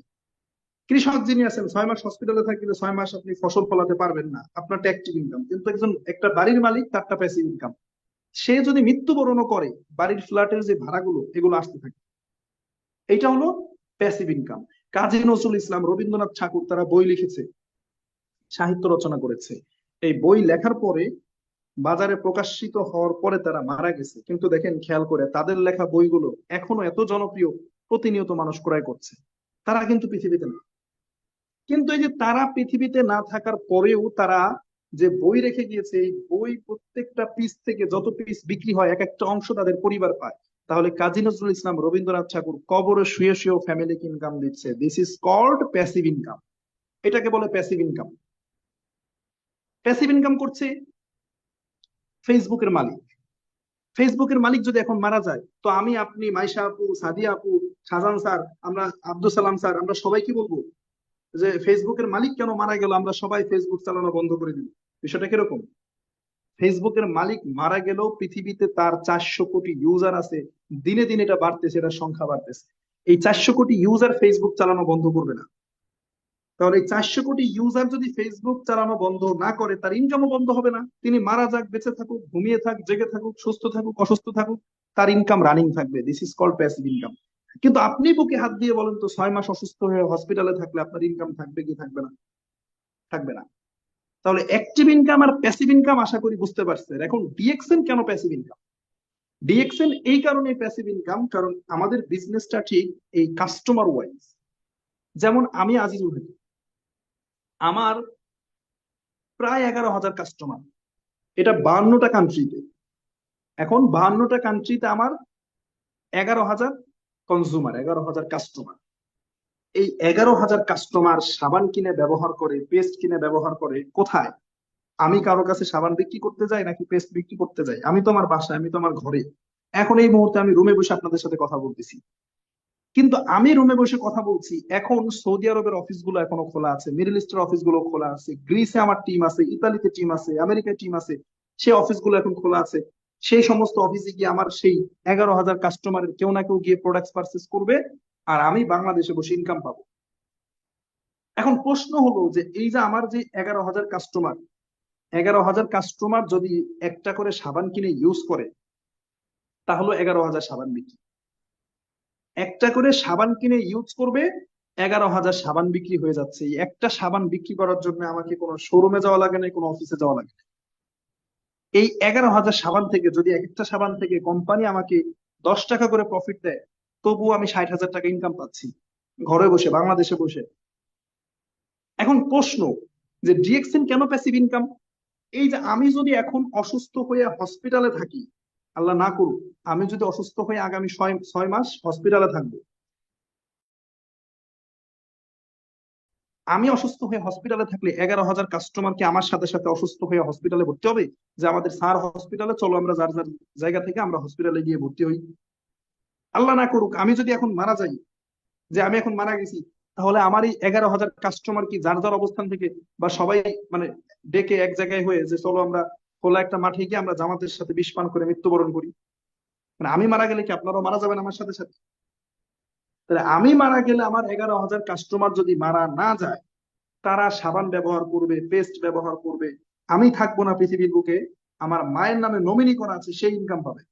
কৃষক যিনি আছেন 6 মাস হসপিটালে থাকলে 6 মাস আপনি ফসল ফলাতে পারবেন না, আপনার অ্যাক্টিভ ইনকাম। কিন্তু একটা বাড়ির মালিক, তারটা প্যাসিভ ইনকাম। সে যদি মৃত্যুবরণও করে, বাড়ির ফ্ল্যাটের যে ভাড়াগুলো এগুলো আসতে থাকে, এটা হলো প্যাসিভ ইনকাম। কাজী নজরুল ইসলাম, রবীন্দ্রনাথ ঠাকুর তারা বই লিখেছে, সাহিত্য রচনা করেছে। এই বই লেখার পরে, বাজারে প্রকাশিত হওয়ার পরে তারা মারা গেছে, কিন্তু দেখেন খেয়াল করে তাদের লেখা বইগুলো এখনো এত জনপ্রিয়, প্রতিনিয়ত মানুষ ক্রয় করছে। তারা কিন্তু পৃথিবীতে না। কিন্তু এই যে তারা পৃথিবীতে না থাকার পরেও তারা যে বই রেখে গিয়েছে, এই বই প্রত্যেকটা পিস থেকে যত পিস বিক্রি হয় এক একটা অংশ তাদের পরিবার পায়। তাহলে কাজী নজরুল ইসলাম, রবীন্দ্রনাথ ঠাকুর কবরে শুয়ে শুয়েও ফ্যামিলিকে ইনকাম দিচ্ছে। This is called passive income. এটাকে বলে প্যাসিভ ইনকাম। প্যাসিভ ইনকাম করছে ফেসবুকের মালিক। ফেসবুকের মালিক যদি এখন মারা যায়, তো আমি, আপনি, মাইশা আপু, সাদিয়া আপু, শাহজাহান স্যার, আমরা, আব্দুল সালাম স্যার, আমরা সবাই কি বলবো যে ফেসবুকের মালিক কেন মারা গেল, আমরা সবাই ফেসবুক চালানো বন্ধ করে দিই। বিষয়টা কিরকম? ফেসবুকের মালিক মারা গেলেও পৃথিবীতে তার 400 কোটি ইউজার আছে, দিনে দিনে এটা বাড়তেছে, এটা সংখ্যা বাড়তেছে। এই 400 কোটি ইউজার ফেসবুক চালানো বন্ধ করবে না। তাহলে এই 400 কোটি ইউজার যদি ফেসবুক চালানো বন্ধ না করে, তার ইনকামও বন্ধ হবে না। তিনি মারা যাক, বেঁচে থাকুক, ঘুমিয়ে থাক, জেগে থাকুক, সুস্থ থাকুক, অসুস্থ থাকুক, তার ইনকাম রানিং থাকবে। This is called passive income. কিন্তু আপনি বুকে হাত দিয়ে বলেন তো, 6 মাস অসুস্থ হয়ে হসপিটালে থাকলে আপনার ইনকাম থাকবে কি থাকবে না? থাকবে না। তাহলে অ্যাক্টিভ ইনকাম আর প্যাসিভ ইনকাম আশা করি বুঝতে পারছেন। এখন ডিএক্সএন কেন প্যাসিভ ইনকাম? ডিএক্সএন এই কারণে প্যাসিভ ইনকাম, কারণ আমাদের বিজনেসটা ঠিক এই কাস্টমার ওয়াইজ। যেমন আমি আজিজুল হক, আমার প্রায় 11,000 কাস্টমার, এটা 52টা কান্ট্রিতে। এখন 52টা কান্ট্রিতে আমার 11,000 কনজিউমার, 11,000 কাস্টমার। এই 11,000 কাস্টমার সাবান কিনে ব্যবহার করে, পেস্ট কিনে ব্যবহার করে কোথায়? আমি কারো কাছে সাবান বিক্রি করতে যাই নাকি পেস্ট বিক্রি করতে যাই? আমি তো আমার বাসায়, আমি তো আমার ঘরে। এখন এই মুহূর্তে আমি রুমে বসে আপনাদের সাথে কথা বলতেছি, কিন্তু আমি রুমে বসে কথা বলছি। এখন সৌদি আরবের অফিসগুলো এখনো খোলা আছে, মিডল ইস্টের অফিসগুলো খোলা আছে, গ্রিসে আমার টিম আছে, ইতালিতে টিম আছে, আমেরিকায় টিম আছে, সেই অফিসগুলো এখন খোলা আছে। সেই সমস্ত অফিসে গিয়ে আমার সেই 11,000 কাস্টমারের কেউ না কেউ গিয়ে প্রোডাক্ট পারচেস করবে, আর আমি বাংলাদেশে বসে ইনকাম পাবো। এখন প্রশ্ন হলো যে এই যে আমার যে 11,000 কাস্টমার যদি একটা করে সাবান কিনে ইউজ করে, তাহলে 11,000 সাবান বিক্রি। একটা করে সাবান কিনে ইউজ করবে, 11,000 সাবান বিক্রি হয়ে যাচ্ছে। এই একটা সাবান বিক্রি করার জন্য আমাকে কোনো শোরুমে যাওয়া লাগে না, কোনো অফিসে যাওয়া লাগে না। এই 11,000 সাবান থেকে যদি এক একটা সাবান থেকে কোম্পানি আমাকে 10 টাকা করে প্রফিট দেয়, তবুও আমি 60,000 টাকা ইনকাম পাচ্ছি ঘরে বসে, বাংলাদেশে বসে। এখন প্রশ্ন যে ডিএক্সএন কেন প্যাসিভ ইনকাম? এই যে আমি যদি এখন অসুস্থ হয়ে হসপিটালে থাকি, আল্লাহ না করুক, আমি যদি অসুস্থ হয়ে আগামী 6 মাস হসপিটালে থাকবো, আমি অসুস্থ হয়ে হসপিটালে থাকলে 11,000 কাস্টমারকে আমার সাথে সাথে অসুস্থ হয়ে হসপিটালে ভর্তি হবে? যে আমাদের স্যার হসপিটালে, চলো আমরা যার যার জায়গা থেকে আমরা হসপিটালে গিয়ে ভর্তি হই। আল্লাহ না করুক আমি যদি এখন মারা যাই, যে আমি এখন মারা গেছি, তাহলে আমার এই 11,000 কাস্টমার কি যার যার অবস্থান থেকে বা সবাই মানে ডেকে এক জায়গায় হয়ে যে চলো আমরা খোলা একটা মাঠে গিয়ে আমরা জামাতের সাথে বিষ পান করে মৃত্যুবরণ করি? মানে আমি মারা গেলে কি আপনারাও মারা যাবেন আমার সাথে সাথে? তাহলে আমি মারা গেলে আমার 11,000 কাস্টমার যদি মারা না যায়, তারা সাবান ব্যবহার করবে, পেস্ট ব্যবহার করবে, আমি থাকবো না পৃথিবীর বুকে, আমার মায়ের নামে নমিনি করা আছে সেই ইনকাম পাবে।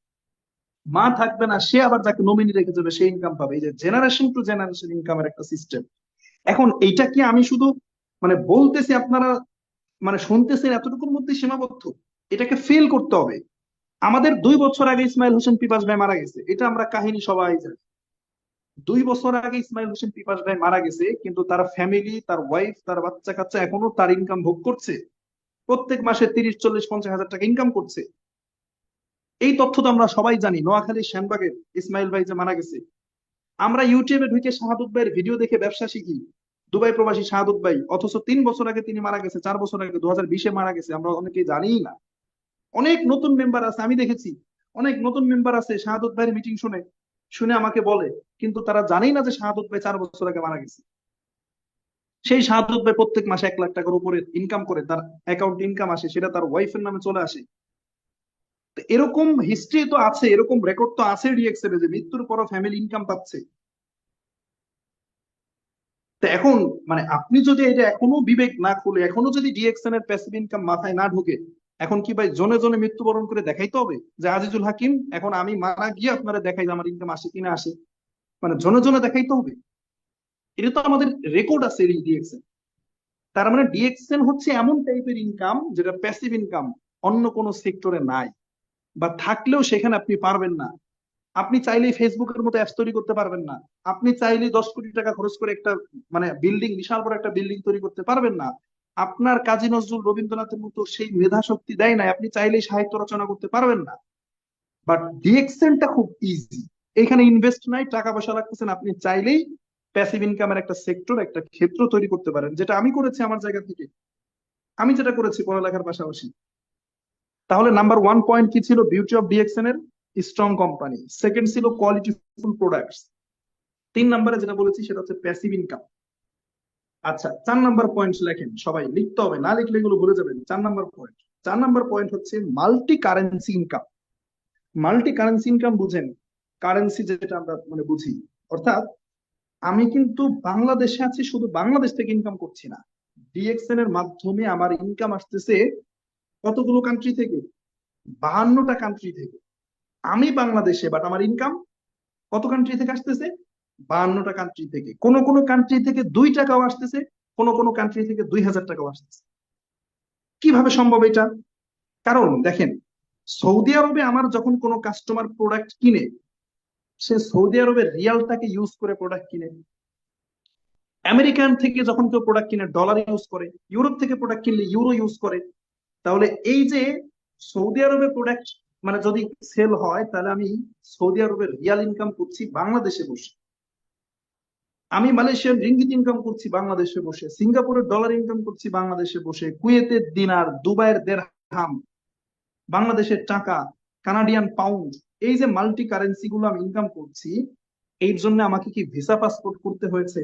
মা থাকবে না, সে আবার যাকে নমিনি রেখে যাবে সেই ইনকাম পাবে। এই যে জেনারেশন টু জেনারেশন ইনকামের একটা সিস্টেম। এখন এইটা কি আমি শুধু মানে বলতেছি, আপনারা মানে শুনতেছেন, এতটুকুর মধ্যে সীমাবদ্ধ? এটাকে ফেল করতে হবে। আমাদের 2 বছর আগে ইসমাইল হোসেন পিপাস ভাই মারা গেছে, এটা আমরা কাহিনী সবাই জানি। 2 বছর আগে ইসমাইল হোসেন পিপাস ভাই মারা গেছে, কিন্তু তার ফ্যামিলি, তার ওয়াইফ, তার বাচ্চা কাচ্চা এখনো তার ইনকাম ভোগ করছে। প্রত্যেক মাসে 30, 40, 50 হাজার টাকা ইনকাম করছে। এই তথ্য তো আমরা সবাই জানি। নোয়াখালীর শ্যামবাগের ইসমাইল ভাই যে মারা গেছে, আমরা ইউটিউবে ঢুকে শাহাদুত ভাইয়ের ভিডিও দেখে ব্যবসা শিখি, দুবাই প্রবাসী শাহাদুত ভাই, অথচ 3 বছর আগে তিনি মারা গেছে, 4 বছর আগে 2020-এ মারা গেছে, আমরা অনেকেই জানিই না। অনেক নতুন মেম্বার আছে, আমি দেখেছি অনেক নতুন মেম্বার আছে শাহাদুত ভাইয়ের মিটিং শুনে শুনে আমাকে বলে, কিন্তু তারা জানেই না যে শাহাদুত ভাই 4 বছর আগে মারা গেছে। সেই শাহাদুত ভাই প্রত্যেক মাসে 1 লাখ টাকার উপরে ইনকাম করে, তার অ্যাকাউন্ট ইনকাম আসে, সেটা তার ওয়াইফের নামে চলে আসে। তো এরকম হিস্ট্রি তো আছে, এরকম রেকর্ড তো আছে ডিএক্সএল যে মৃত্যুর পরও ফ্যামিলি ইনকাম পাচ্ছে। তো এখন মানে আপনি যদি এটা এখনো বিবেক না খুলে, এখনো যদি ডিএক্সএন এর প্যাসিভ ইনকাম মাথায় না ঢুকে, এখন কি ভাই জনে জনে মৃত্যুবরণ করে দেখাইতে হবে যে আজিজুল হাকিম এখন আমি মারা গিয়ে আপনারা দেখাই যে আমার ইনকাম আসে কিনা আসে? মানে জনে জনে দেখাইতে হবে? এটা তো আমাদের রেকর্ড আছে এই ডিএক্সএন। তার মানে ডিএক্সএন হচ্ছে এমন টাইপের ইনকাম যেটা প্যাসিভ ইনকাম, অন্য কোনো সেক্টরে নাই, বা থাকলেও সেখানে আপনি পারবেন না। আপনি চাইলেই ফেসবুকের মতো অ্যাপস তৈরি করতে পারবেন না। আপনি চাইলেই 10 কোটি টাকা খরচ করে একটা মানে বিল্ডিং, বিশাল বড় একটা বিল্ডিং তৈরি করতে পারবেন না। আপনার কাজী নজরুল, রবীন্দ্রনাথের মতো সেই মেধা শক্তি দেয় না, আপনি চাইলেই সাহিত্য রচনা করতে পারবেন না। বাট ডিএক্সএনটা খুব ইজি, এখানে ইনভেস্ট নাই, টাকা পয়সা লাগতেছে না, আপনি চাইলেই প্যাসিভ ইনকামের একটা সেক্টর, একটা ক্ষেত্র তৈরি করতে পারেন, যেটা আমি করেছি আমার জায়গা থেকে। আমি যেটা করেছি পড়ালেখার পাশাপাশি। তাহলে নাম্বার 1 পয়েন্ট কি ছিল বিউটি অফ ডিএক্সএন এর? Strong company. সেকেন্ড ছিল কোয়ালিটিফুল প্রোডাক্টস। 3 নম্বরে যেটা বলেছি সেটা হচ্ছে প্যাসিভ ইনকাম। আচ্ছা, 4 নম্বর পয়েন্ট লেখেন, সবাই লিখতে হবে, না লিখলে এগুলো ভুলে যাবেন। 4 নম্বর পয়েন্ট হচ্ছে multi currency income. Multi currency income বুঝেন? কারেন্সি যেটা আমরা মানে বুঝি, অর্থাৎ আমি কিন্তু বাংলাদেশে আছি, শুধু বাংলাদেশ থেকে ইনকাম করছি না। ডিএক্সএন এর মাধ্যমে আমার ইনকাম আসতেছে কতগুলো কান্ট্রি থেকে, 52টা কান্ট্রি থেকে। আমি বাংলাদেশে, বাট আমার ইনকাম কত কান্ট্রি থেকে আসতেছে? 52টা কান্ট্রি থেকে। কোন কোন কান্ট্রি থেকে 2 টাকাও আসতেছে, কোন কোন কান্ট্রি থেকে 2000 টাকাও আসতেছে। কিভাবে সম্ভব এটা? কারণ দেখেন, সৌদি আরবে আমার যখন কোনো কাস্টমার প্রোডাক্ট কিনে, সে সৌদি আরবের রিয়ালটাকে ইউজ করে প্রোডাক্ট কিনে। আমেরিকান থেকে যখন কেউ প্রোডাক্ট কিনে ডলার ইউজ করে, ইউরোপ থেকে প্রোডাক্ট কিনলে ইউরো ইউজ করে। তাহলে এই যে সৌদি আরবে প্রোডাক্ট মানে যদি সেল হয়, তাহলে আমি সৌদি আরবের রিয়াল ইনকাম করছি বাংলাদেশে বসে, আমি মালয়েশিয়ার রিঙ্গিত ইনকাম করছি বাংলাদেশে বসে, সিঙ্গাপুরের ডলার ইনকাম করছি বাংলাদেশে বসে, কুয়েতের দিনার, দুবাইয়ের দিরহাম, বাংলাদেশের টাকা, কানাডিয়ান পাউন্ড, এই যে মাল্টি কারেন্সি গুলো আমি ইনকাম করছি, এর জন্য আমাকে কি ভিসা পাসপোর্ট করতে হয়েছে?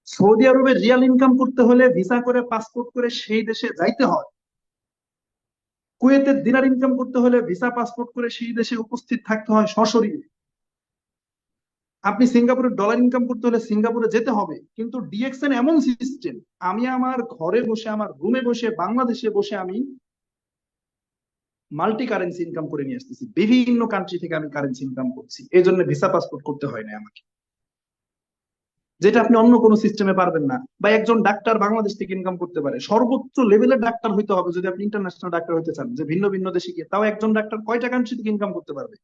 সৌদি আরবে রিয়াল ইনকাম করতে হলে ভিসা করে পাসপোর্ট করে সেই দেশে যাইতে হয়। কুয়েতের দিনার ইনকাম করতে হলে ভিসা পাসপোর্ট করে সেই দেশে উপস্থিত থাকতে হয় সশরীরে। আপনি সিঙ্গাপুরের ডলার ইনকাম করতে হলে সিঙ্গাপুরে যেতে হবে। কিন্তু ডিএক্সএন এমন সিস্টেম, আমি আমার ঘরে বসে, আমার রুমে বসে, বাংলাদেশে বসে আমি মাল্টি কারেন্সি ইনকাম করে নিয়ে আসতেছি। বিভিন্ন কান্ট্রি থেকে আমি কারেন্সি ইনকাম করছি, এই জন্য ভিসা পাসপোর্ট করতে হয় না আমাকে, যেটা আপনি অন্য কোনো সিস্টেমে পারবেন না। বা একজন ডাক্তার বাংলাদেশ থেকে ইনকাম করতে পারে, সর্বোচ্চ লেভেলের ডাক্তার হইতে হবে যদি আপনি ইন্টারন্যাশনাল ডাক্তার হতে চান, যে ভিন্ন ভিন্ন দেশে গিয়ে। তাও একজন ডাক্তার কয়টা কান্ট্রি থেকে ইনকাম করতে পারবে?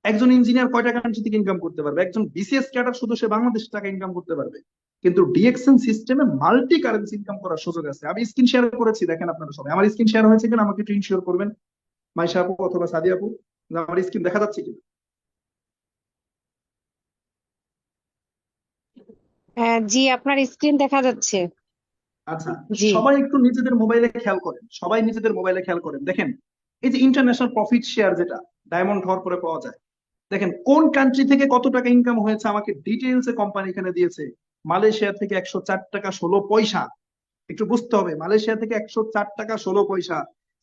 একজন ইঞ্জিনিয়ার কয়টা কান্ট্রি থেকে ইনকাম করতে পারবে? একজন বিসিএস ক্যাডার শুধু সে বাংলাদেশ টাকা ইনকাম করতে পারবে। কিন্তু ডিএক্সএন সিস্টেমে মাল্টি কারেন্সি ইনকাম করার সুযোগ আছে। আমি স্ক্রিন শেয়ার করেছি, দেখেন আপনারা সবাই। আমার স্ক্রিন শেয়ার হয়েছে কিনা আমাকে একটু ইনশিওর করবেন, মাইশা আপু অথবা সাদিয়া আপু, যে আমার স্ক্রিন দেখা যাচ্ছে কিনা। জি, আপনার স্ক্রিন দেখা যাচ্ছে। আচ্ছা, জি। সবাই একটু নিজেদের মোবাইলে খেয়াল করেন, সবাই নিজেদের মোবাইলে খেয়াল করেন। দেখেন, এই যে ইন্টারন্যাশনাল প্রফিট শেয়ার যেটা ডায়মন্ড হওয়ার পরে পাওয়া যায়, দেখেন কোন কান্ট্রি থেকে কত টাকা ইনকাম হয়েছে আমাকে ডিটেইলসে কোম্পানি এখানে দিয়েছে। মালয়েশিয়া থেকে 104 টাকা 16 পয়সা, একটু বুঝতে হবে, মালয়েশিয়া থেকে 104 টাকা 16 পয়সা,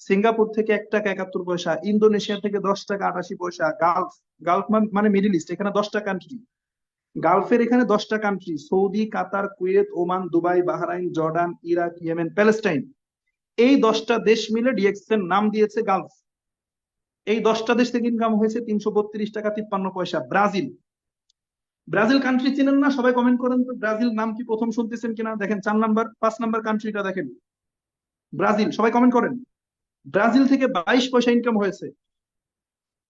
সিঙ্গাপুর থেকে 1 টাকা 71 পয়সা, ইন্দোনেশিয়া থেকে 10 টাকা 88 পয়সা, গালফ, গালফ মানে মিডিল ইস্ট, এখানে 10টা কান্ট্রি, গালফের এখানে 10টা country, Saudi, Qatar, Kuwait, Oman, Dubai, Bahrain, Jordan, Iraq, Yemen, Palestine, এই 10টা দেশ মিলে ডিএক্সএন নাম দিয়েছে গালফ। এই 10টা দেশ থেকে ইনকাম হয়েছে 332 টাকা 53 পয়সা। ব্রাজিল, ব্রাজিল কান্ট্রি চিনেন না? সবাই কমেন্ট করেন তো, ব্রাজিল নাম কি প্রথম শুনতেছেন কিনা। দেখেন 4 নাম্বার 5 নাম্বার কান্ট্রিটা দেখেন, ব্রাজিল, সবাই কমেন্ট করেন। ব্রাজিল থেকে 22 পয়সা ইনকাম হয়েছে।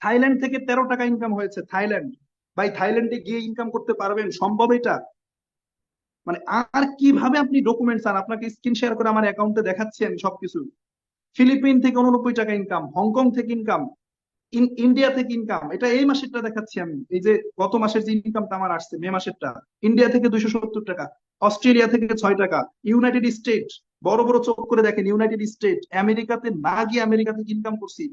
থাইল্যান্ড থেকে 13 টাকা ইনকাম হয়েছে। থাইল্যান্ড, ভাই থাইল্যান্ডে গিয়ে ইনকাম করতে পারবেন? সম্ভব এটা? মানে আর কিভাবে আপনি ডকুমেন্টস, আর আপনাকে স্ক্রিন শেয়ার করে আমার অ্যাকাউন্টে দেখাচ্ছি আমি সবকিছু। ফিলিপিন থেকে 89 টাকা ইনকাম, হংকং থেকে ইনকাম, ইন্ডিয়া থেকে ইনকাম, এটা এই মাসেরটা দেখাচ্ছি আমি, এই যে গত মাসের যে ইনকামটা আমার আসছে মে মাসেরটা। ইন্ডিয়া থেকে 270 টাকা, অস্ট্রেলিয়া থেকে 6 টাকা, ইউনাইটেড স্টেট, বড় বড় চোখ করে দেখেন, ইউনাইটেড স্টেট, আমেরিকাতে না গিয়ে আমেরিকা থেকে ইনকাম করছি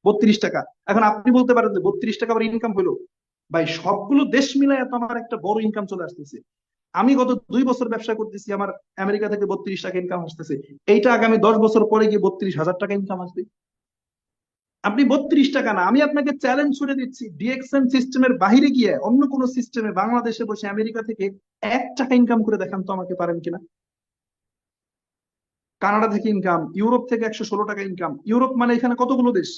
32 টাকা। এখন আপনি বলতে পারেন যে 32 টাকা আবার ইনকাম হলো, ভাই সবগুলো দেশ মিলায় তো আমার একটা বড় ইনকাম চলে আসতেছে। আমি গত 2 বছর ব্যবসা করতেছি, আমার আমেরিকা থেকে 32 টাকা ইনকাম আসতেছে। এইটা আগামী 10 বছর পরে গিয়ে 32,000 টাকা ইনকাম আসবে। আপনি 32 টাকা না, আমি আপনাকে চ্যালেঞ্জ ছুড়ে দিচ্ছি, ডিএক্সএন সিস্টেমের বাইরে গিয়ে অন্য কোন সিস্টেমে বাংলাদেশে বসে আমেরিকা থেকে 1 টাকা ইনকাম করে দেখান তো আমাকে, পারেন কিনা। কানাডা থেকে ইনকাম, ইউরোপ থেকে 116 টাকা ইনকাম। ইউরোপ মানে এখানে কতগুলো দেশ?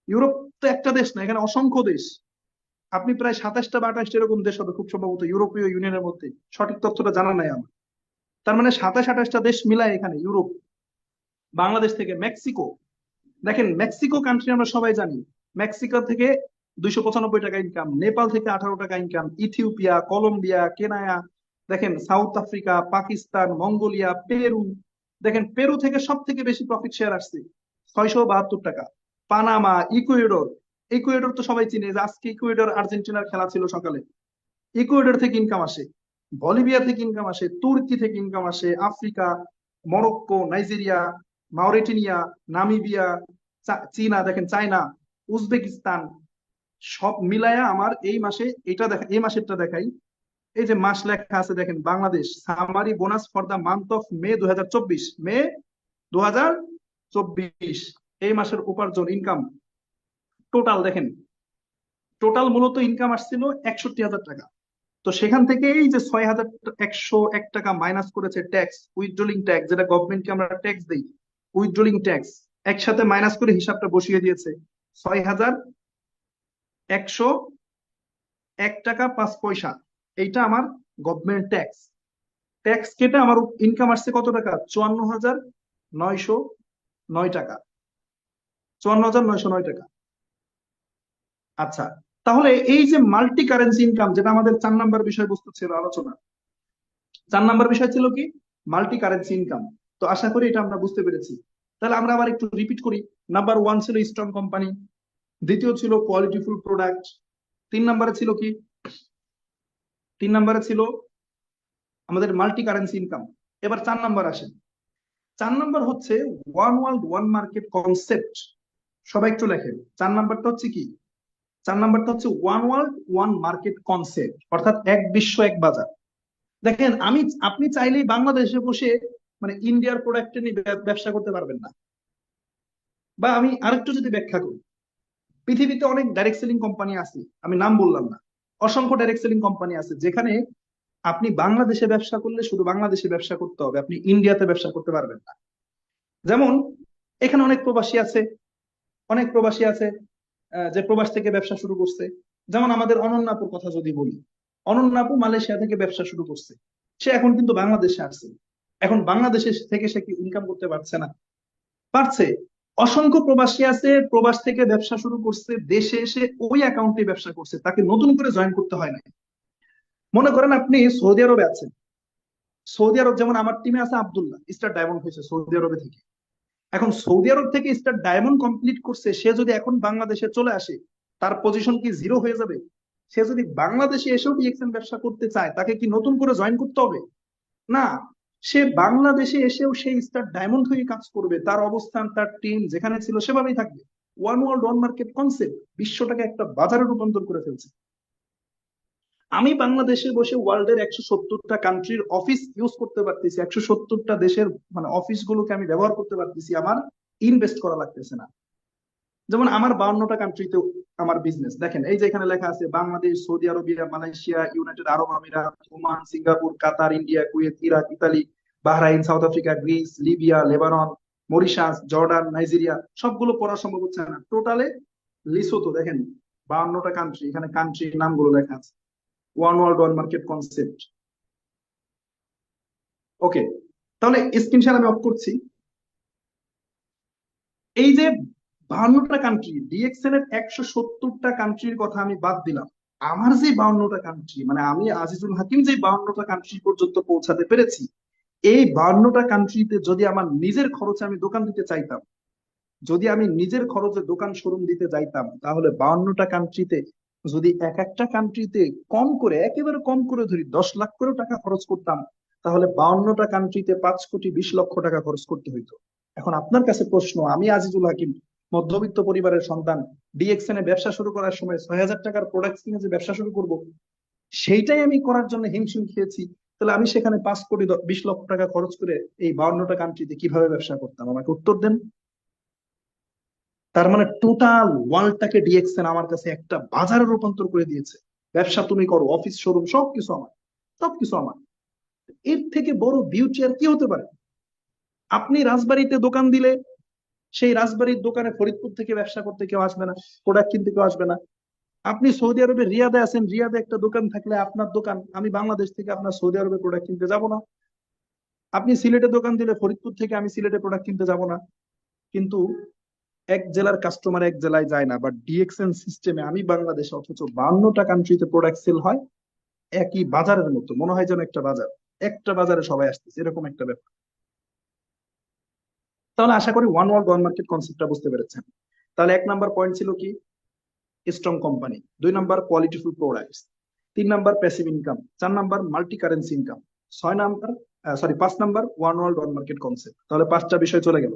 ইউরোপ তো একটা দেশ না, এখানে অসংখ্য দেশ। আপনি প্রায় 27টা বা 28টা এরকম দেশ হবে খুব সম্ভবত ইউরোপীয় ইউনিয়নের মধ্যে, সঠিক তথ্যটা জানা নাই আমার। তার মানে 27-28টা দেশ মিলায় এখানে ইউরোপ। বাংলাদেশ থেকে মেক্সিকো, দেখেন মেক্সিকো কান্ট্রি আমরা সবাই জানি, মেক্সিকো থেকে 295 টাকা ইনকাম, নেপাল থেকে 18 টাকা ইনকাম, ইথিওপিয়া, কলম্বিয়া, কেনায়া, দেখেন south Africa, Pakistan, Mongolia, Peru, দেখেন পেরু থেকে সব থেকে বেশি প্রফিট শেয়ার আসছে 672 টাকা। পানামা, ইকুয়েডর, ইকুয়েডর তো সবাই চিনে, যে আজকে ইকুয়েডর আর্জেন্টিনার খেলা ছিল সকালে, ইকুয়েডর থেকে ইনকাম আসে। বলিভিয়া থেকে ইনকাম আসে, তুর্কি থেকে ইনকাম আসে, আফ্রিকা, মরক্কো, নাইজেরিয়া, মাউরিটানিয়া, নামিবিয়া, চীনা, দেখেন চায়না, উজবেকিস্তান, সব মিলায়া আমার এই মাসে এটা দেখা, এই মাসেরটা দেখাই, এই যে মাস লেখা আছে দেখেন, Bangladesh summary bonus for the month of May 2024, May 2024, এই মাসের উপার্জন ইনকাম টোটাল দেখেন টোটাল মূলত ইনকাম আসছিল 61,000 টাকা। তো সেখান থেকে এই যে 6,101 টাকা মাইনাস করেছে ট্যাক্স, উইথড্রলিং ট্যাক্স, যেটা গভর্নমেন্টকে আমরা ট্যাক্স দিই, উইথড্রলিং ট্যাক্স একসাথে মাইনাস করে হিসাবটা বসিয়ে দিয়েছে 6,101 টাকা 5 পয়সা। এইটা আমার গভর্নমেন্ট ট্যাক্স। ট্যাক্স কেটে আমার ইনকাম আসছে কত টাকা? 54,909 টাকা। 54,909 টাকা। আচ্ছা, তাহলে এই যে মাল্টি কারেন্সি ইনকাম, যেটা আমাদের 4 নাম্বার বিষয়বস্তু ছিল আলোচনা, 4 নাম্বার বিষয় ছিল কি? Multi currency income. তো আশা করি এটা আমরা বুঝতে পেরেছি। তাহলে আমরা আবার একটু রিপিট করি। নাম্বার 1 ছিল স্ট্রং কোম্পানি, দ্বিতীয় ছিল কোয়ালিটিফুল প্রোডাক্ট, 3 নাম্বারে ছিল কি? 3 নাম্বারে ছিল আমাদের মাল্টি কারেন্সি ইনকাম। এবার 4 নাম্বার আসেন। 4 নাম্বার হচ্ছে one world one market concept. সবাই একটু লেখেন, 4 নাম্বারটা হচ্ছে কি? 4 নাম্বারটা হচ্ছে one world one market concept, অর্থাৎ এক বিশ্ব এক বাজার। দেখেন, আপনি চাইলেই বাংলাদেশে বসে মানে ইন্ডিয়ার প্রোডাক্ট নিয়ে ব্যবসা করতে পারবেন না। বা আমি আরেকটু যদি ব্যাখ্যা করি, পৃথিবীতে অনেক ডাইরেক্ট সেলিং কোম্পানি আছে, আমি নাম বললাম না, অসংখ্য ডাইরেক্ট সেলিং কোম্পানি আছে, যেখানে আপনি বাংলাদেশে ব্যবসা করলে শুধু বাংলাদেশে ব্যবসা করতে হবে, আপনি ইন্ডিয়াতে ব্যবসা করতে পারবেন না। যেমন এখানে অনেক প্রবাসী আছে, অনেক প্রবাসী আছে যে প্রবাস থেকে ব্যবসা শুরু করছে। যেমন আমাদের অনন্যাপুর কথা যদি বলি, অনন্যাপু মালয়েশিয়া থেকে ব্যবসা শুরু করছে, সে এখন কিন্তু বাংলাদেশে আসছে। এখন বাংলাদেশে থেকে সে কি ইনকাম করতে পারছে না? পারছে। অসংখ্য প্রবাসী আছে, প্রবাস থেকে ব্যবসা শুরু করছে, দেশে এসে ওই অ্যাকাউন্টে ব্যবসা করছে, তাকে নতুন করে জয়েন করতে হয় না। মনে করেন আপনি সৌদি আরবে আছেন, সৌদি আরব, যেমন আমার টিমে আছে আব্দুল্লাহ, স্টার ডায়মন্ড হয়েছে সৌদি আরবে থেকে। এখন সৌদি আরব থেকে স্টার ডায়মন্ড কমপ্লিট করছে, সে যদি এখন বাংলাদেশে চলে আসে, তার পজিশন কি জিরো হয়ে যাবে? সে যদি বাংলাদেশে এসেও ডিএক্সএন ব্যবসা করতে চায়, তাকে কি নতুন করে জয়েন করতে হবে? না, সে বাংলাদেশে এসেও সেই স্টার ডায়মন্ড হয়ে কাজ করবে, তার অবস্থান, তার টিম যেখানে ছিল সেভাবেই থাকবে। One world one market concept বিশ্বটাকে একটা বাজারে রূপান্তর করে ফেলছে। আমি বাংলাদেশে বসে ওয়ার্ল্ডের 170টা কান্ট্রির অফিস ইউজ করতে পারতেছি, 170টা দেশের মানে অফিস গুলোকে আমি ব্যবহার করতে পারতেছি, আমার ইনভেস্ট করা লাগতেছে না। যেমন আমার 52টা কান্ট্রিতে আমার বিজনেস। দেখেন এই যে এখানে লেখা আছে Bangladesh, Saudi Arabia, Malaysia, United Arab আমিরাত, Oman, Singapore, Qatar, India, Kuwait, Iraq, Italy, Bahrain, South Africa, Greece, Libya, Lebanon, Mauritius, Jordan, Nigeria, সবগুলো পড়া সম্ভব হচ্ছে না। টোটালে লিসোতো দেখেন 52টা কান্ট্রি, এখানে কান্ট্রির নামগুলো লেখা আছে। One world one market concept. Okay, তাহলে স্ক্রিনশট আমি অফ করছি। এই যে 52টা কান্ট্রি, ডিএক্সএন এর 170টা কান্ট্রির কথা আমি বাদ দিলাম, আমার যে 52টা কান্ট্রি, মানে আমি আজিজুল হাকিম যে 52টা কান্ট্রি পর্যন্ত পৌঁছাতে পেরেছি, এই 52টা কান্ট্রিতে যদি আমার নিজের খরচে আমি দোকান দিতে চাইতাম, যদি আমি নিজের খরচে দোকান শোরুম দিতে যাইতাম, তাহলে 52টা কান্ট্রিতে যদি এক একটা কান্ট্রিতে কম করে, একেবারে কম করে ধরি 10 লাখ করে টাকা খরচ করতাম, তাহলে 52টা কান্ট্রিতে 5,20,00,000 টাকা খরচ করতে হইতো। এখন আপনার কাছে প্রশ্ন, আমি আজিজুল হাকিম মধ্যবিত্ত পরিবারের সন্তান, ডিএক্সএন এ ব্যবসা শুরু করার সময় 6,000 টাকার প্রোডাক্ট কিনে যে ব্যবসা শুরু করব, সেইটাই আমি করার জন্য হিমশিম খেয়েছি। তাহলে আমি সেখানে 5,20,00,000 টাকা খরচ করে এই 52টা কান্ট্রিতে কিভাবে ব্যবসা করতাম? আমাকে উত্তর দেন। তার মানে টোটাল ওয়ার্ল্ডটাকে ডিএক্সএন আমার কাছে একটা বাজারে রূপান্তর করে দিয়েছে। ব্যবসা তুমি করো, অফিস শোরুম সবকিছু আমার, সবকিছু আমার। এর থেকে বড় বিউটি আর কি হতে পারে? আপনি রাজবাড়িতে দোকান দিলে, সেই রাজবাড়ির দোকানে ফরিদপুর থেকে ব্যবসা করতে কেউ আসবে না, প্রোডাক্ট কিনতে কেউ আসবে না। আপনি সৌদি আরবে রিয়াদে আছেন, রিয়াদে একটা দোকান থাকলে আপনার দোকান, আমি বাংলাদেশ থেকে আপনার সৌদি আরবে প্রোডাক্ট কিনতে যাব না। আপনি সিলেটে দোকান দিলে ফরিদপুর থেকে আমি সিলেটে প্রোডাক্ট কিনতে যাব না। কিন্তু এক জেলার কাস্টমার এক জেলায় যায় না, বাট ডিএক্সএন সিস্টেমে আমি বাংলাদেশে, অথচ 52টা কান্ট্রিতে প্রোডাক্ট সেল হয় একই বাজারের মতো, মনে হয় যেন একটা বাজার, একটা বাজারে সবাই আসতেছে, এরকম একটা ব্যাপার। তাহলে আশা করি ওয়ান ওয়ার্ল্ড ওয়ান মার্কেট কনসেপ্টটা বুঝতে পেরেছেন। তাহলে 1 নাম্বার পয়েন্ট ছিল কি? Strong company. 2 number qualityful products. 3 number passive income. 4 number multi currency income. 5 number one world one market concept. তাহলে 5টা বিষয় চলে গেল।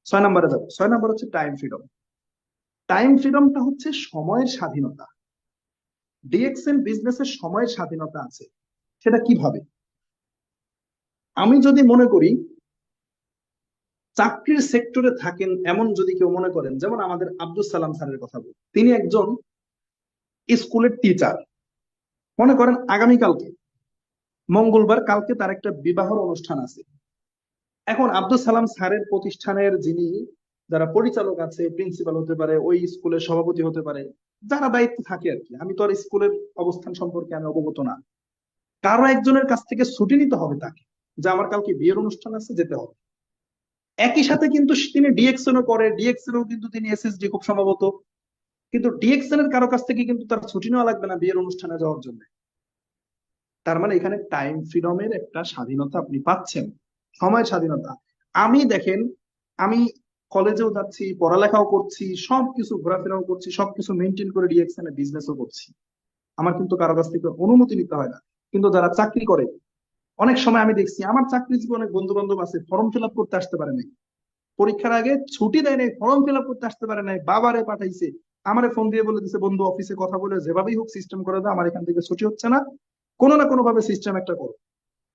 6 নাম্বারে যাবো। 6 নাম্বার হচ্ছে টাইম ফ্রিডম। টাইম ফ্রিডমটা হচ্ছে সময়ের স্বাধীনতা। ডিএক্সএন বিজনেসের সময়ের স্বাধীনতা আছে। সেটা কিভাবে? আমি যদি মনে করি চাকরির সেক্টরে থাকেন এমন যদি কেউ মনে করেন, যেমন আমাদের আব্দুল সালাম স্যারের কথা বলি, তিনি একজন স্কুলের টিচার, মনে করেন আগামীকালকে মঙ্গলবার, কালকে তার একটা বিবাহের অনুষ্ঠান আছে। এখন আব্দুল সালাম স্যারের প্রতিষ্ঠানের যিনি যারা পরিচালক আছে, প্রিন্সিপাল হতে পারে, ওই স্কুলের সভাপতি হতে পারে, যারা দায়িত্বে থাকে আর কি, আমি তো আর স্কুলের অবস্থান সম্পর্কে আমি অবগত না, কারো একজনের কাছ থেকে ছুটি নিতে হবে তাকে, যে আমার কালকে বিয়ের অনুষ্ঠান আছে, যেতে হবে। একই সাথে কিন্তু তিনি ডিএক্সএন ও করে, ডিএক্সএন ও কিন্তু তিনি এসএসডি খুব সম্ভবত, কিন্তু ডিএক্সএন এর কারো কাছ থেকে কিন্তু তার ছুটি নেওয়া লাগবে না বিয়ের অনুষ্ঠানে যাওয়ার জন্য। তার মানে এখানে টাইম ফ্রিডমের একটা স্বাধীনতা আপনি পাচ্ছেন, সময় স্বাধীনতা। আমি দেখেন, আমি কলেজেও যাচ্ছি, পড়ালেখাও করছি, সবকিছু ঘোরাফেরাও করছি, সবকিছু মেনটেন করে ডিএক্সএন এ বিজনেসও করছি, আমার কিন্তু কারো কাছ থেকে অনুমতি নিতে হয় না। কিন্তু যারা চাকরি করে, অনেক সময় আমি দেখছি আমার চাকরিজীবী অনেক বন্ধু বান্ধব আছে, ফর্ম ফিল আপ করতে আসতে পারে নাই, পরীক্ষার আগে ছুটি দেয় নাই, ফর্ম ফিল আপ করতে আসতে পারে নাই, বাবারে পাঠাইছে, আমারে ফোন দিয়ে বলে দিছে, বন্ধু অফিসে কথা বলে যেভাবেই হোক সিস্টেম করে দাও, আমার এখান থেকে ছুটি হচ্ছে না, কোনো না কোনো ভাবে সিস্টেম একটা করো।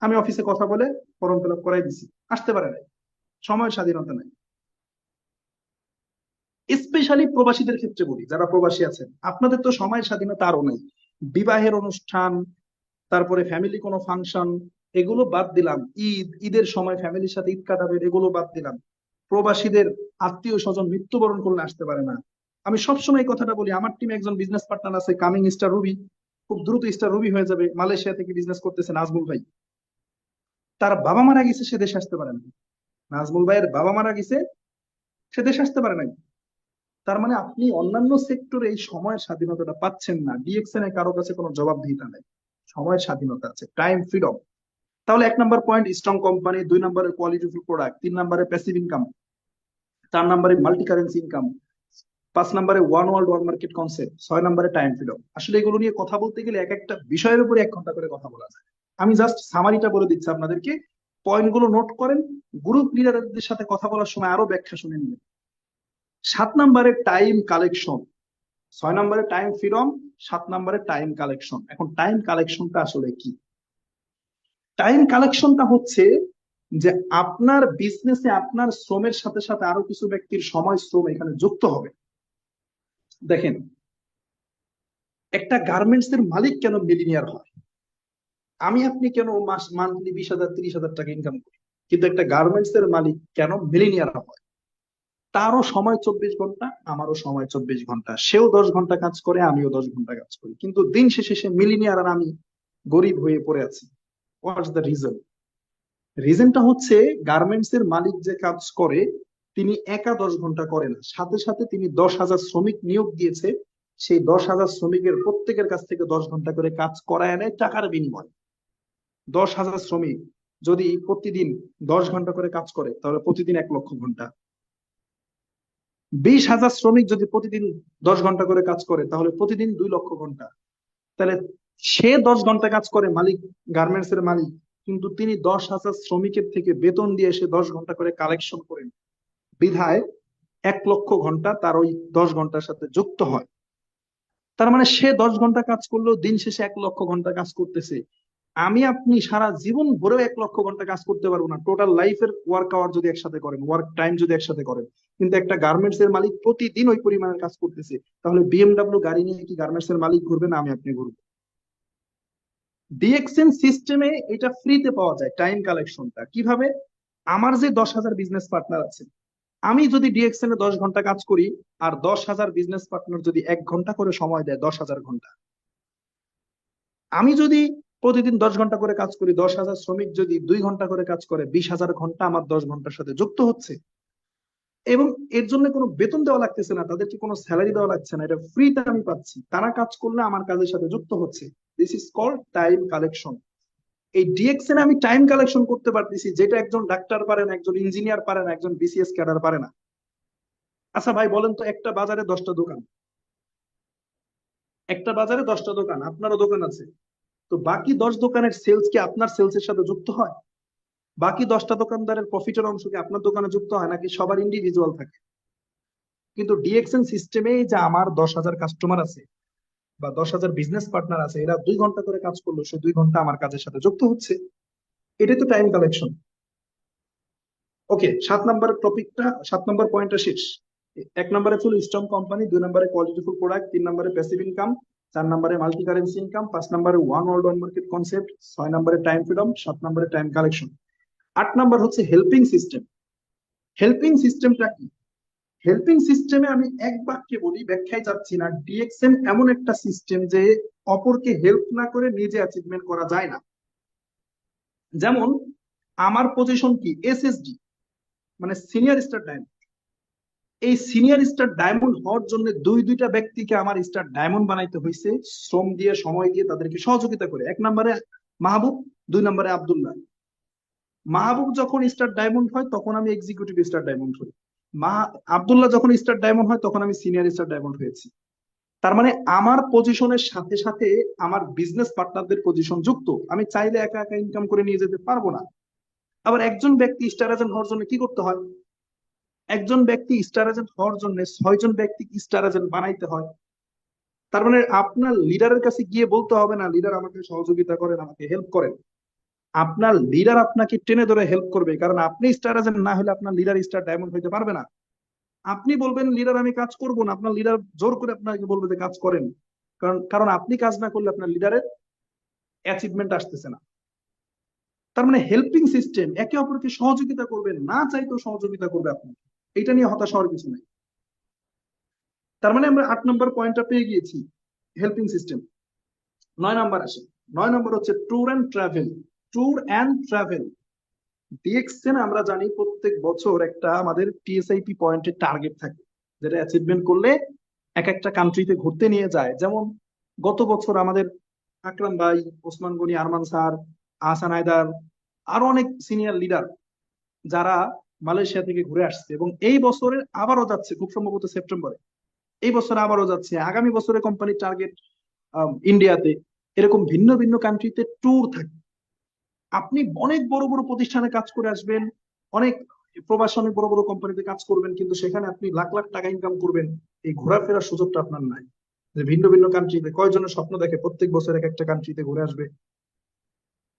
আমি অফিসে কথা বলে ফর্ম ফিল আপ করাই দিছি, আসতে পারে নাই, সময় স্বাধীনতা নাই। স্পেশালি প্রবাসীদের ক্ষেত্রে বলি, যারা প্রবাসী আছেন, আপনাদের তো সময় স্বাধীনতা আরো নাই। বিবাহের অনুষ্ঠান, তারপরে ফ্যামিলি কোনো ফাংশন, এগুলো বাদ দিলাম, ঈদের সময় ফ্যামিলির সাথে ঈদ কাটাবেন, এগুলো বাদ দিলাম। প্রবাসীদের আত্মীয় স্বজন মৃত্যুবরণ করলে আসতে পারে না। আমি সবসময় এই কথাটা বলি, আমার টিমে একজন বিজনেস পার্টনার আছে, কামিং স্টার রুবি, খুব দ্রুত স্টার রুবি হয়ে যাবে, মালয়েশিয়া থেকে বিজনেস করতেছে, নাজমুল ভাই। তার বাবা মারা গেছে, সে দেশে আসতে পারে না। নাজমুল ভাইয়ের বাবা মারা গেছে, সে দেশে আসতে পারে নাই। তার মানে আপনি অন্যান্য সেক্টরে এই সময়ের স্বাধীনতাটা পাচ্ছেন না, ডিএক্সএন এ কারো কাছে কোনো জবাবদিহিতা নেই, সময়ের স্বাধীনতা আছে, টাইম ফ্রিডম। তাহলে 1 নম্বর পয়েন্ট স্ট্রং কোম্পানি, 2 নম্বরে কোয়ালিটিফুল প্রোডাক্ট, 3 নম্বরে প্যাসিভ ইনকাম, 4 নম্বরে মাল্টি কারেন্সি ইনকাম, 5 নম্বরে one world one market concept, 6 নম্বরে টাইম ফ্রিডম। আসলে এগুলো নিয়ে কথা বলতে গেলে এক একটা বিষয়ের উপরে 1 ঘন্টা করে কথা বলা যায়। আমি জাস্ট সামারিটা বলে দিচ্ছি আপনাদেরকে, পয়েন্ট গুলো নোট করেন, গ্রুপ লিডারদের সাথে কথা বলার সময় আরো ব্যাখ্যা শুনে নিবেন। 7 নম্বরে টাইম কালেকশন, 6 নম্বরে টাইম ফ্রিডম, 7 নম্বরে টাইম কালেকশন। এখন টাইম কালেকশনটা আসলে কি? টাইম কালেকশনটা হচ্ছে যে আপনার বিজনেসে আপনার শ্রমের সাথে সাথে আরো কিছু ব্যক্তির সময় শ্রম এখানে যুক্ত হবে। দেখেন, একটা গার্মেন্টস এর মালিক কেন মিলিনিয়ার হয়? আমি আপনি কেন মান্থলি 20,000 30,000 টাকা ইনকাম করি, কিন্তু একটা গার্মেন্টস এর মালিক কেন মিলিনিয়ার হয়? তারও সময় 24 ঘন্টা, আমারও সময় 24 ঘন্টা, সেও 10 ঘন্টা কাজ করে, আমিও 10 ঘন্টা কাজ করি, কিন্তু দিন শেষে সে মিলিনিয়ার আর আমি গরিব হয়ে পড়ে আছি। What's the reason? রিজনটা হচ্ছে, গার্মেন্টস এর মালিক যে কাজ করে, তিনি একা 10 ঘন্টা করে না, সাথে সাথে তিনি 10,000 শ্রমিক নিয়োগ দিয়েছে, সেই 10,000 শ্রমিকের প্রত্যেকের কাছ থেকে 10 ঘন্টা করে কাজ করায় নেয় টাকার বিনিময়ে। 10,000 শ্রমিক যদি প্রতিদিন 10 ঘন্টা করে কাজ করে, তাহলে প্রতিদিন 1,00,000 ঘন্টা। 20,000 শ্রমিক যদি প্রতিদিন 10 ঘন্টা করে কাজ করে, তাহলে প্রতিদিন 2,00,000 ঘন্টা। তাহলে সে 10 ঘন্টা কাজ করে মালিক, গার্মেন্টস এর মালিক, কিন্তু তিনি 10,000 শ্রমিকের থেকে বেতন দিয়ে সে 10 ঘন্টা করে কালেকশন করেন, বিধায় 1,00,000 ঘন্টা তার ওই 10 ঘন্টার সাথে যুক্ত হয়। তার মানে সে 10 ঘন্টা কাজ করলেও দিন শেষে 1,00,000 ঘন্টা কাজ করতেছে। আমি আপনি সারা জীবন ভরেও 1,00,000 ঘন্টা কাজ করতে পারবো না, টোটাল লাইফের ওয়ার্ক আওয়ার যদি একসাথে করেন, ওয়ার্ক টাইম যদি একসাথে করেন। কিন্তু একটা গার্মেন্টস এর মালিক প্রতিদিন ওই পরিমাণের কাজ করতেছে, তাহলে বিএমডব্লিউ গাড়ি নিয়ে কি গার্মেন্টস এর মালিক ঘুরবে না আমি আপনি ঘুরবো? ডিএক্সএন সিস্টেমে এটা ফ্রিতে পাওয়া যায়, টাইম কালেকশনটা কিভাবে? আমার যে 10,000 বিজনেস পার্টনার আছে, আমি যদি ডিএক্সএন এ 10 ঘন্টা কাজ করি, আর 10,000 বিজনেস পার্টনার যদি 1 ঘন্টা করে সময় দেয়, 10,000 ঘন্টা। আমি যদি প্রতিদিন 10 ঘন্টা করে কাজ করি, 10,000 শ্রমিক যদি 2 ঘন্টা করে কাজ করে, 20,000 ঘন্টা আমার 10 ঘন্টার সাথে যুক্ত হচ্ছে, এবং এর জন্য কোনো বেতন দেওয়া লাগতেছে না, তাদেরকে কোনো স্যালারি দেওয়া লাগছে না, এটা ফ্রিতে আমি পাচ্ছি, তারা কাজ করলে আমার কাজের সাথে যুক্ত হচ্ছে। This is called time collection. এই ডিএক্সএন আমি টাইম কালেকশন করতে পারতেছি, যেটা একজন ডাক্তার পারে না, একজন ইঞ্জিনিয়ার পারে না, একজন বিসিএস ক্যাডার পারে না। আচ্ছা ভাই বলেন তো, একটা বাজারে 10টা দোকান, একটা বাজারে 10টা দোকান, আপনারও দোকান আছে, তো বাকি 10 দোকানের সেলস কি আপনার সেলস এর সাথে যুক্ত হয়? বাকি 10টা দোকানদারের প্রফিটের অংশ কি আপনার দোকানে যুক্ত হয়, নাকি সবার ইন্ডিভিজুয়াল থাকে? কিন্তু ডিএক্সএন সিস্টেমে যে আমার 10,000 কাস্টমার আছে বা 10,000 বিজনেস পার্টনার আছে, এরা 2 ঘন্টা করে কাজ করলো, সে 2 ঘন্টা আমার কাজের সাথে যুক্ত হচ্ছে, এটাই তো টাইম কালেকশন। ওকে, 7 নম্বর টপিকটা, 7 নম্বর পয়েন্টটা শেষ। 1 নম্বরে ফুল স্ট্রং কোম্পানি, 2 নম্বরে কোয়ালিটিফুল প্রোডাক্ট, 3 নম্বরে প্যাসিভ ইনকাম, 4 নম্বরে মাল্টি কারেন্সি ইনকাম, 5 নম্বরে one world one market concept, 6 নম্বরে টাইম ফ্রিডম, 7 নম্বরে টাইম কালেকশন, 8 নম্বর হচ্ছে হেল্পিং সিস্টেম। হেল্পিং সিস্টেমটা কি? হেল্পিং সিস্টেমে আমি এক বাক্যে বলি, ব্যাখ্যায় যাচ্ছি না। ডিএক্সএম এমন একটা সিস্টেম যে অপরকে হেল্প না করে নিজে অ্যাচিভমেন্ট করা যায় না। যেমন আমার পজিশন কি, এসএসডি মানে সিনিয়র স্টার ডায়মন্ড। এই সিনিয়র স্টার ডায়মন্ড হওয়ার জন্য দুইটা ব্যক্তিকে আমার স্টার ডায়মন্ড বানাইতে হয়েছে, শ্রম দিয়ে সময় দিয়ে তাদেরকে সহযোগিতা করে। 1 নম্বরে মাহবুব, 2 নম্বরে আব্দুল্লাহ। মাহবুব যখন স্টার ডায়মন্ড হয় তখন আমি এক্সিকিউটিভ স্টার ডায়মন্ড হই। আব্দুল্লাহ যখন স্টার ডায়মন্ড হয় তখন আমি সিনিয়র স্টার ডায়মন্ড হয়েছি। তার মানে আমার পজিশনের সাথে সাথে আমার বিজনেস পার্টনারদের পজিশন যুক্ত। আমি চাইলে একা একা ইনকাম করে নিয়ে যেতে পারবো না। আবার একজন ব্যক্তি স্টার এজেন্ট হওয়ার জন্য কি করতে হয়? একজন ব্যক্তি স্টার এজেন্ট হওয়ার জন্য 6 জন ব্যক্তি স্টার এজেন্ট বানাইতে হয়। তার মানে আপনার লিডারের কাছে গিয়ে বলতে হবে না লিডার আমাকে সহযোগিতা করেন, আমাকে হেল্প করেন। আপনার লিডার আপনাকে টেনে ধরে হেল্প করবে, কারণ আপনি স্টার এজেন্ট না হলে আপনার লিডার স্টার ডায়মন্ড হইতে পারবে না। আপনি বলবেন লিডার আমি কাজ করবো না, আপনার লিডার জোর করে আপনাকে বলবে যে কাজ করেন, কারণ আপনি কাজ না করলে আপনার লিডারের অ্যাচিভমেন্ট আসতেছে না। তার মানে হেল্পিং সিস্টেম, একে অপরকে সহযোগিতা করবেন, না চাইতেও সহযোগিতা করবে আপনাকে। এটা নিয়ে হতাশ হওয়ার কিছু নেই। তার মানে আমরা 8 নম্বর পয়েন্টটা পেয়ে গিয়েছি, হেল্পিং সিস্টেম। 9 নম্বর আসে। 9 নম্বর হচ্ছে tour and travel. Tour and travel DXN আমরা জানি প্রত্যেক বছর একটা আমাদের টিএসআইপি পয়েন্টের টার্গেট থাকে, যেটা অ্যাচিভমেন্ট করলে এক একটা কান্ট্রিতে ঘুরতে নিয়ে যায়। যেমন গত বছর আমাদের আকরাম ভাই, ওসমান গনি, আরমান স্যার, আহসান হায়দার, আরো অনেক সিনিয়র লিডার যারা মালয়েশিয়া থেকে ঘুরে আসছে, এবং এই বছরের আবারও যাচ্ছে খুব সম্ভবত সেপ্টেম্বরে। এই বছর আবারও যাচ্ছে, আগামী বছরে কোম্পানির টার্গেট ইন্ডিয়াতে। এরকম ভিন্ন ভিন্ন কান্ট্রিতে ট্যুর থাকে। আপনি অনেক বড় বড় প্রতিষ্ঠানে কাজ করে আসবেন, অনেক প্রবাসনে বড় বড় কোম্পানিতে কাজ করবেন, কিন্তু সেখানে আপনি লাখ লাখ টাকা ইনকাম করবেন, এই ঘোরাফেরার সুযোগটা আপনার নাই। যে ভিন্ন ভিন্ন কান্ট্রিতে কয়জনের স্বপ্ন দেখে প্রত্যেক বছর এক একটা কান্ট্রিতে ঘুরে আসবে।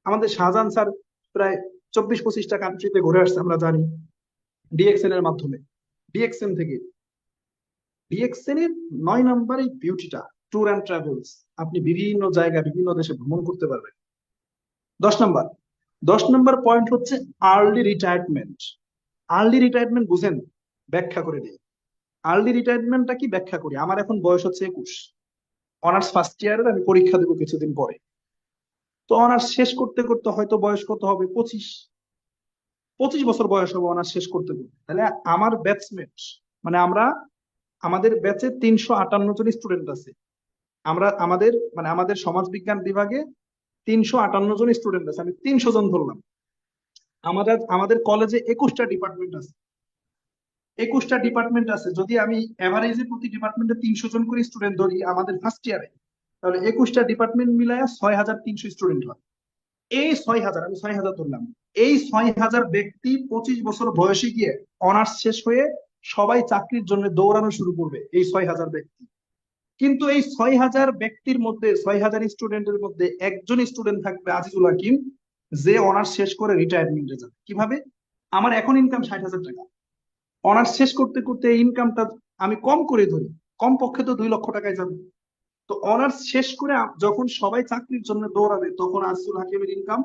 আমাদের শাহজাহান স্যার প্রায় 24-25টা কান্ট্রিতে ঘুরে আসছে আমরা জানি, ডিএক্সএন এর মাধ্যমে। ডিএক্সএন থেকে ডিএক্সএন এর 9 নম্বর এই বিউটিটা, ট্যুর অ্যান্ড ট্রাভেলস। আপনি বিভিন্ন জায়গা বিভিন্ন দেশে ভ্রমণ করতে পারবেন। 10 নম্বর পয়েন্ট হচ্ছে আর্লি রিটায়ারমেন্ট। আর্লি রিটায়ারমেন্ট বুঝেন? ব্যাখ্যা করে দিই। আর্লি রিটায়ারমেন্টটা কি ব্যাখ্যা করি। আমার এখন বয়স হচ্ছে 21, অনার্স ফার্স্ট ইয়ারের আমি পরীক্ষা দেবো কিছুদিন পরে। তো অনার্স শেষ করতে করতে হয়তো বয়স কত হবে, 25 বছর বয়স হবে অনার্স শেষ করতে করতে। তাহলে আমার ব্যাচমেট মানে আমাদের ব্যাচে 358 জন স্টুডেন্ট আছে। আমাদের সমাজ বিজ্ঞান বিভাগে 358 জন স্টুডেন্ট আছে, আমি 300 জন ধরলাম। আমাদের কলেজে 21টা ডিপার্টমেন্ট আছে। 21টা ডিপার্টমেন্ট আছে, যদি আমি এভারেজে প্রতি ডিপার্টমেন্টে 300 জন করে স্টুডেন্ট ধরি আমাদের ফার্স্ট ইয়ারে, তাহলে 21টা ডিপার্টমেন্ট মিলায় 6300 স্টুডেন্ট হয়। এই 6000, আমি 6000 ধরলাম, এই 6000 ব্যক্তি 25 বছর বয়সে গিয়ে অনার্স শেষ হয়ে সবাই চাকরির জন্য দৌড়ানো শুরু করবে, এই 6000 ব্যক্তি। কিন্তু এই 6000 ব্যক্তির মধ্যে, 6000 স্টুডেন্টের মধ্যে একজন স্টুডেন্ট থাকবে আজিজুল হাকিম, যে অনার্স শেষ করে রিটায়ারমেন্টে যাবে। কিভাবে? আমার এখন ইনকাম 60,000 টাকা, অনার্স শেষ করতে করতে এই ইনকামটা আমি কম করে ধরি, কমপক্ষে তো 2 লক্ষ টাকায় যাবে। তো অনার্স শেষ করে যখন সবাই চাকরির জন্য দৌড়াবে, তখন আজিজুল হাকিমের ইনকাম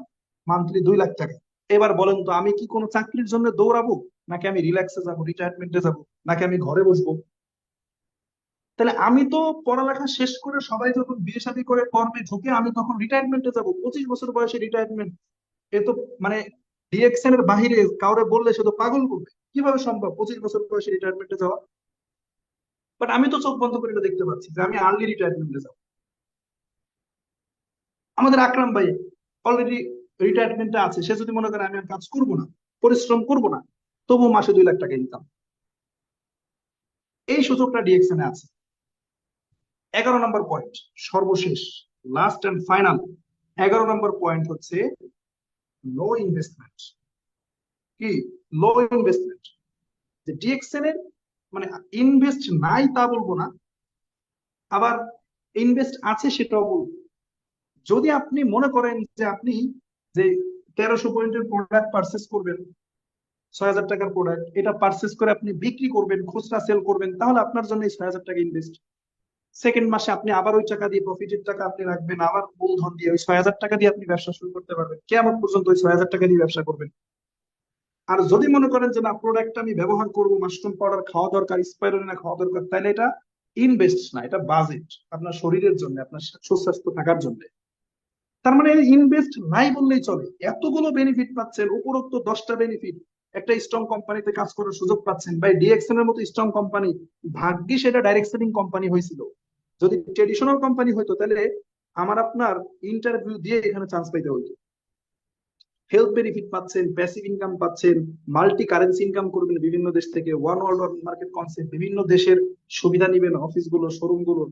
মান্থলি 2 লাখ টাকা। এবার বলেন তো, আমি কি কোনো চাকরির জন্য দৌড়াবো, নাকি আমি রিল্যাক্সে যাবো, রিটায়ারমেন্টে যাবো, নাকি আমি ঘরে বসবো? তাহলে আমি তো পড়ালেখা শেষ করে সবাই যখন বিয়ে শাদী করে কর্মে ঢুকে আমি তখন রিটায়ারমেন্টে যাব, 25 বছর বয়সে রিটায়ারমেন্ট। এ তো মানে ডিএক্সএন এর বাহিরে কাউরে বললে সে তো পাগল করবে। কিভাবে সম্ভব 25 বছর বয়সে রিটায়ারমেন্টে যাওয়া? বাট আমি তো চোখ বন্ধ করে এটা দেখতে পাচ্ছি যে আমি আর্লি রিটায়ারমেন্টে যাব। আমাদের আকরাম ভাই অলরেডি রিটায়ারমেন্টে আছে, সে যদি মনে করে আমি আর কাজ করবো না, পরিশ্রম করবো না, তবু মাসে 2 লাখ টাকা ইনকাম। এই সুযোগটা ডিএক্সএন এ আছে। 11 নম্বর পয়েন্ট, সর্বশেষ, লাস্ট এন্ড ফাইনাল 11 নম্বর পয়েন্ট হচ্ছে লো ইনভেস্টমেন্ট। কি লো ইনভেস্টমেন্ট? যে ডিএক্সএন এর মানে ইনভেস্ট নাই তা বলবো না, আবার ইনভেস্ট আছে সেটাও বলবো। যদি আপনি মনে করেন যে আপনি যে 1300 পয়েন্টের প্রোডাক্ট পারচেস করবেন, 6000 টাকার প্রোডাক্ট, এটা পারচেস করে আপনি বিক্রি করবেন, খুচরা সেল করবেন, তাহলে আপনার জন্য এই 6000 টাকা ইনভেস্ট। সেকেন্ড মাসে আপনি আবার ওই টাকা দিয়ে প্রফিটের টাকা আপনি রাখবেন, আবার মূলধন দিয়ে ওই 6,000 টাকা দিয়ে আপনি ব্যবসা শুরু করতে পারবেন, কেমন পর্যন্ত ওই 6,000 টাকা দিয়ে ব্যবসা করবেন। আর যদি মনে করেন যে না, প্রোডাক্ট আমি ব্যবহার করবো, মাশরুম পাউডার খাওয়া দরকার, স্পাইরুলিনা খাওয়া দরকার, তাহলে এটা ইনভেস্ট না, এটা বাজেট আপনার শরীরের জন্য, আপনার সুস্বাস্থ্য থাকার জন্য। তার মানে ইনভেস্ট নাই বললেই চলে। এতগুলো বেনিফিট পাচ্ছেন, উপরোক্ত 10টা বেনিফিট, একটা স্ট্রং কোম্পানিতে কাজ করার সুযোগ পাচ্ছেন। ভাই ডিএক্সএন এর মতো স্ট্রং কোম্পানি, ভাগ্যিস এটা ডাইরেক্ট সেলিং কোম্পানি হয়েছিল। যদি ট্রেডিশনাল কোম্পানি হইতো তাহলে আমার আপনার ইন্টারভিউ দিয়ে এখানে চান্স পাইতে হইতো। হেলথ বেনিফিট পাচ্ছেন, প্যাসিভ ইনকাম পাচ্ছেন, মাল্টি কারেন্সি ইনকাম করবেন বিভিন্ন দেশ থেকে, one world one market concept, বিভিন্ন দেশের সুবিধা নিবেন, অফিসগুলো, শোরুমগুলো,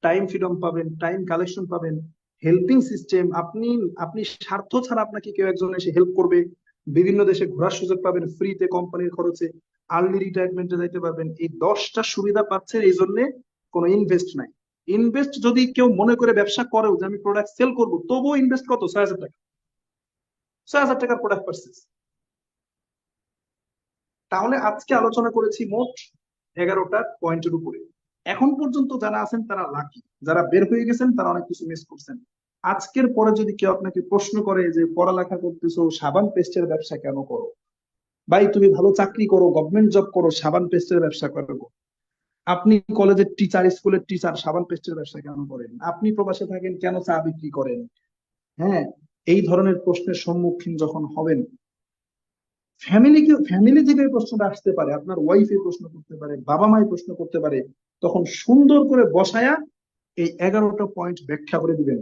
টাইম ফ্রিডম পাবেন, টাইম কালেকশন পাবেন, হেল্পিং সিস্টেম, আপনি আপনি স্বার্থ ছাড়া আপনাকে কেউ একজন এসে হেল্প করবে, বিভিন্ন দেশে ঘোরার সুযোগ পাবেন ফ্রিতে কোম্পানির খরচে, আর্লি রিটায়ারমেন্টে যাইতে পারবেন। এই 10টা সুবিধা পাচ্ছেন, এই জন্য কোনো ইনভেস্ট নাই। ইনভেস্ট যদি কেউ মনে করে ব্যবসা করেও যে আমি প্রোডাক্ট সেল করবো, তবুও ইনভেস্ট কত? 6,000 টাকা। 6,000 টাকার প্রোডাক্ট পারচেজ। তাহলে আজকে আলোচনা করেছি মোট 11টা পয়েন্টের উপরে। এখন পর্যন্ত যারা আছেন তারা লাকি, যারা বের হয়ে গেছেন তারা অনেক কিছু মিস করছেন। আজকের পরে যদি কেউ আপনাকে প্রশ্ন করে যে পড়ালেখা করতেছো, সাবান পেস্টের ব্যবসা কেন করো? ভাই তুমি ভালো চাকরি করো, গভর্নমেন্ট জব করো, সাবান পেস্টের ব্যবসা করো। আপনি কলেজের টিচার, স্কুলের টিচার, সাবান পেস্টের ব্যবসা কেন করেন? আপনি প্রবাসে থাকেন, কেন চা বিক্রি করেন? হ্যাঁ, এই ধরনের প্রশ্নের সম্মুখীন যখন হবেন, ফ্যামিলি থেকে এই প্রশ্নটা আসতে পারে, আপনার ওয়াইফ এই প্রশ্ন করতে পারে, বাবা মাই প্রশ্ন করতে পারে, তখন সুন্দর করে বসায়া এই 11টা পয়েন্ট ব্যাখ্যা করে দিবেন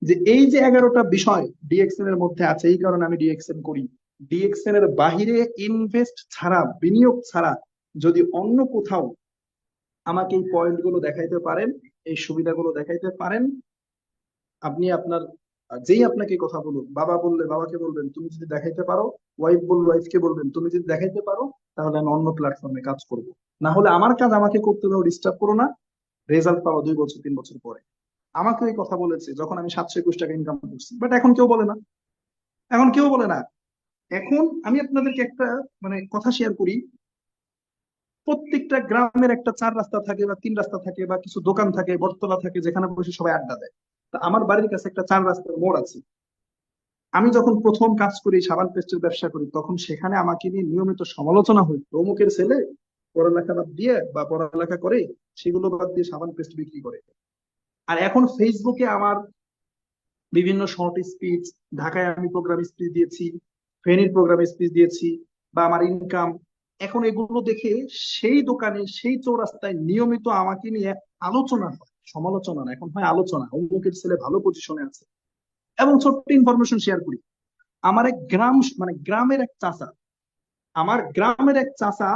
যে এই যে 11টা বিষয় ডিএক্সএন এর মধ্যে আছে, এই কারণে আমি ডিএক্সএন করি। ডিএক্সএন এর বাহিরে ইনভেস্ট ছাড়া, বিনিয়োগ ছাড়া যদি অন্য কোথাও আমাকে এই পয়েন্ট গুলো দেখাইতে পারেন, এই সুবিধাগুলো দেখাইতে পারেন, আপনি আপনার যেই আপনাকে কথা বলুন, বাবা বললে বাবাকে বলবেন তুমি যদি দেখাইতে পারো, ওয়াইফ বললে ওয়াইফকে বলবেন তুমি যদি দেখাইতে পারো, তাহলে আমি অন্য প্ল্যাটফর্মে কাজ করব। না হলে আমার কাজ আমাকে করতে দাও, ডিস্টার্ব করো না, রেজাল্ট পাবো 2 বছর 3 বছর পরে। আমাকে এই কথা বলেছে যখন আমি 721 টাকা ইনকাম করছি, বাট এখন কেউ বলে না, এখন কেউ বলে না। এখন আমি আপনাদেরকে একটা কথা শেয়ার করি। প্রত্যেকটা গ্রামের একটা 4 রাস্তা থাকে বা 3 রাস্তা থাকে বা কিছু দোকান থাকে, বটতলা থাকে, যেখানে বসে সবাই আড্ডা দেয়। তা আমার বাড়ির কাছে একটা 4 রাস্তার মোড় আছে। আমি যখন প্রথম কাজ করি, সাবান পেস্টের ব্যবসা করি, তখন সেখানে আমাকে নিয়ে নিয়মিত সমালোচনা হইতো, অমুকের ছেলে পড়ালেখা বাদ দিয়ে বা পড়ালেখা করে সেগুলো বাদ দিয়ে সাবান পেস্ট বিক্রি করে। আর এখন ফেসবুকে আমার বিভিন্ন শর্ট স্পিচ, ঢাকায় আমি প্রোগ্রাম স্পিচ দিয়েছি, ফেনীর প্রোগ্রাম স্পিচ দিয়েছি, বা আমার ইনকাম, এখন এগুলো দেখে সেই দোকানে, সেই চৌরাস্তায় নিয়মিত আমাকে নিয়ে আলোচনা হয়, সমালোচনা না, এখন হয় আলোচনা, অমুকের ছেলে ভালো পজিশনে আছে। এবং ছোট্ট ইনফরমেশন শেয়ার করি, আমার এক গ্রাম, গ্রামের এক চাচা, আমার গ্রামের এক চাচা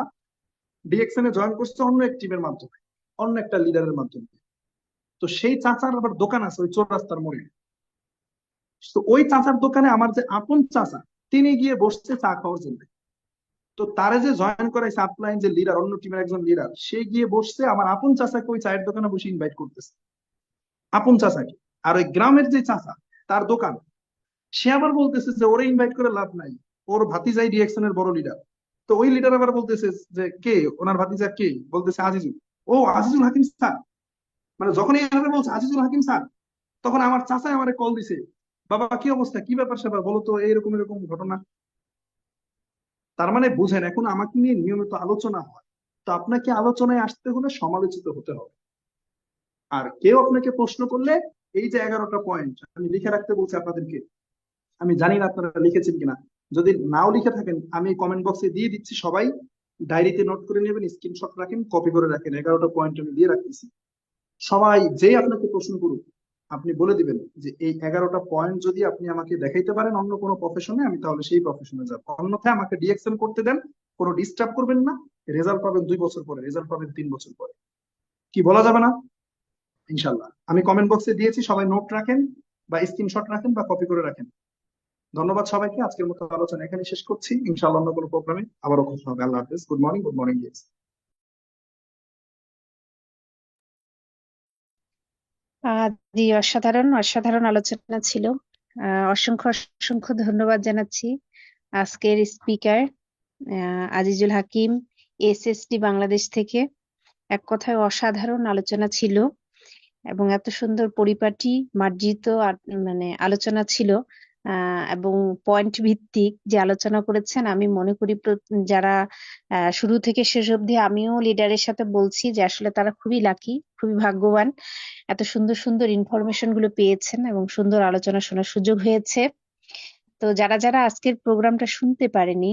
ডিএক্সএন এ জয়েন করছে অন্য এক টিমের মাধ্যমে, অন্য একটা লিডারের মাধ্যমে। তো সেই চাচার আবার দোকান আছে ওই চৌরাস্তার মোড়ে। তো ওই চাচার দোকানে আমার যে আপন চাচা, তিনি গিয়ে বসছে চা খাওয়ার জন্য। তো তারে যে জয়েন করাইছে আপলাইন যে লিডার, অন্য টিমের একজন লিডার, সে গিয়ে বসছে আমার আপন চাচাকে ওই চায়ের দোকানে বসে ইনভাইট করতেছে, আপন চাচাকে। আর ওই গ্রামের যে চাচা, তার দোকান, সে আবার বলতেছে যে ওরে ইনভাইট করে লাভ নাই, ওর ভাতিজাই ডিএক্সএন এর বড় লিডার। তো ওই লিডার আবার বলতেছে যে কে ওনার ভাতিজা, কে? বলতেছে আজিজুল। ও আজিজুল হাকিম স্যার। যখন এইভাবে বলছে আজিজুল হাকিম স্যার, তখন আমার চাচা আমারে কল দিছে, বাবা কি অবস্থা, কি ব্যাপার স্যাপার বলো তো, এরকম এরকম ঘটনা। তার মানে বুঝেন, এখন আমাকে নিয়ে নিয়মিত আলোচনা হয়। তো আপনাকে আলোচনায় আসতে হলে সমালোচিত হতে হবে। আর কেউ আপনাকে প্রশ্ন করলে এই যে 11টা পয়েন্ট আমি লিখে রাখতে বলছি আপনাদেরকে, আমি জানি না আপনারা লিখেছেন কিনা, যদি নাও লিখে থাকেন আমি কমেন্ট বক্সে দিয়ে দিচ্ছি, সবাই ডায়েরিতে নোট করে নেবেন, স্ক্রিনশট রাখেন, কপি করে রাখেন। 11টা পয়েন্ট আমি দিয়ে রাখতেছি। সবাই যেই আপনাকে প্রশ্ন করুক, আপনি বলে দিবেন যে এই 11টা পয়েন্ট যদি আপনি আমাকে দেখাইতে পারেন অন্য কোনো প্রফেশনে, আমি তাহলে সেই প্রফেশনে যাব, অন্যথায় আমাকে ডিএক্সএন করতে দেন, কোনো ডিস্টার্ব করবেন না। রেজাল্ট পাবেন 2 বছর পরে, রেজাল্ট পাবেন 3 বছর পরে। কি বলা যাবে না? ইনশাল্লাহ। আমি কমেন্ট বক্সে দিয়েছি, সবাই নোট রাখেন বা স্ক্রিনশট রাখেন বা কপি করে রাখেন। ধন্যবাদ সবাইকে। আজকের মতো আলোচনা এখানে শেষ করছি। ইনশাআল্লাহ অন্য কোনো প্রোগ্রামে আবারও কথা হবে। আল্লাহ হাফেজ। Good morning. Good morning. জি, অসাধারণ অসাধারণ আলোচনা ছিল। অসংখ্য অসংখ্য ধন্যবাদ জানাচ্ছি আজকের স্পিকার আজিজুল হাকিম, এসএসটি বাংলাদেশ থেকে। এক কথায় অসাধারণ আলোচনা ছিল। এবং এত সুন্দর পরিপাটি মার্জিত মানে আলোচনা ছিল এবং পয়েন্ট ভিত্তিক যে আলোচনা করেছেন, আমি মনে করি যারা শুরু থেকে শেষ অবধি আমিও লিডারের সাথে বলছি যে আসলে তারা খুবই লাকি, খুবই ভাগ্যবান, এত সুন্দর সুন্দর ইনফরমেশন গুলো পেয়েছেন এবং সুন্দর আলোচনা শোনার সুযোগ হয়েছে। তো যারা যারা আজকের প্রোগ্রামটা শুনতে পারেনি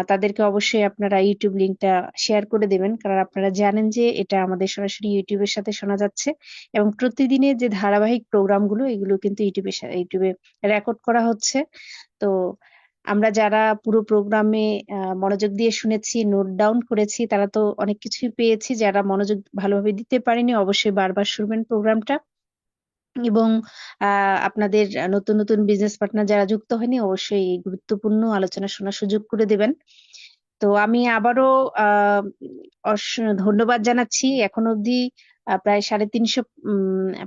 তাদেরকে অবশ্যই আপনারা ইউটিউব লিংকটা শেয়ার করে দেবেন, কারণ আপনারা জানেন যে এটা আমাদের সরাসরি ইউটিউবের সাথে শোনা যাচ্ছে এবং প্রতিদিনের যে ধারাবাহিক প্রোগ্রামগুলো এগুলো কিন্তু ইউটিউবে রেকর্ড করা হচ্ছে। তো আমরা যারা পুরো প্রোগ্রামে মনোযোগ দিয়ে শুনেছি, নোট ডাউন করেছি, তারা তো অনেক কিছুই পেয়েছি। যারা মনোযোগ ভালোভাবে দিতে পারেনি অবশ্যই বারবার শুনবেন প্রোগ্রামটা এবং আপনাদের নতুন নতুন বিজনেস পার্টনার যারা যুক্ত হয়নি অবশ্যই এই গুরুত্বপূর্ণ আলোচনা শোনার সুযোগ করে দেবেন। তো আমি আবারও ধন্যবাদ জানাচ্ছি এখন অবধি প্রায় 350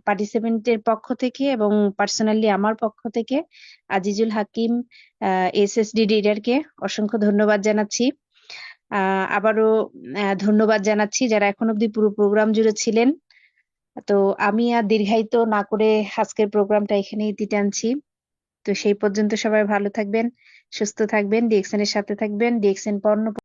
পার্টিসিপেন্টের পক্ষ থেকে এবং পার্সোনালি আমার পক্ষ থেকে আজিজুল হাকিম এসএসডি লিডারকে অসংখ্য ধন্যবাদ জানাচ্ছি। আবারও ধন্যবাদ জানাচ্ছি যারা এখন অবধি পুরো প্রোগ্রাম জুড়ে ছিলেন। তো আমি আর দীর্ঘায়িত না করে আজকের প্রোগ্রামটা এখানেই ইতি টানছি। তো সেই পর্যন্ত সবাই ভালো থাকবেন, সুস্থ থাকবেন, ডিএক্সএন এর সাথে থাকবেন। ডিএক্সএন পণ্য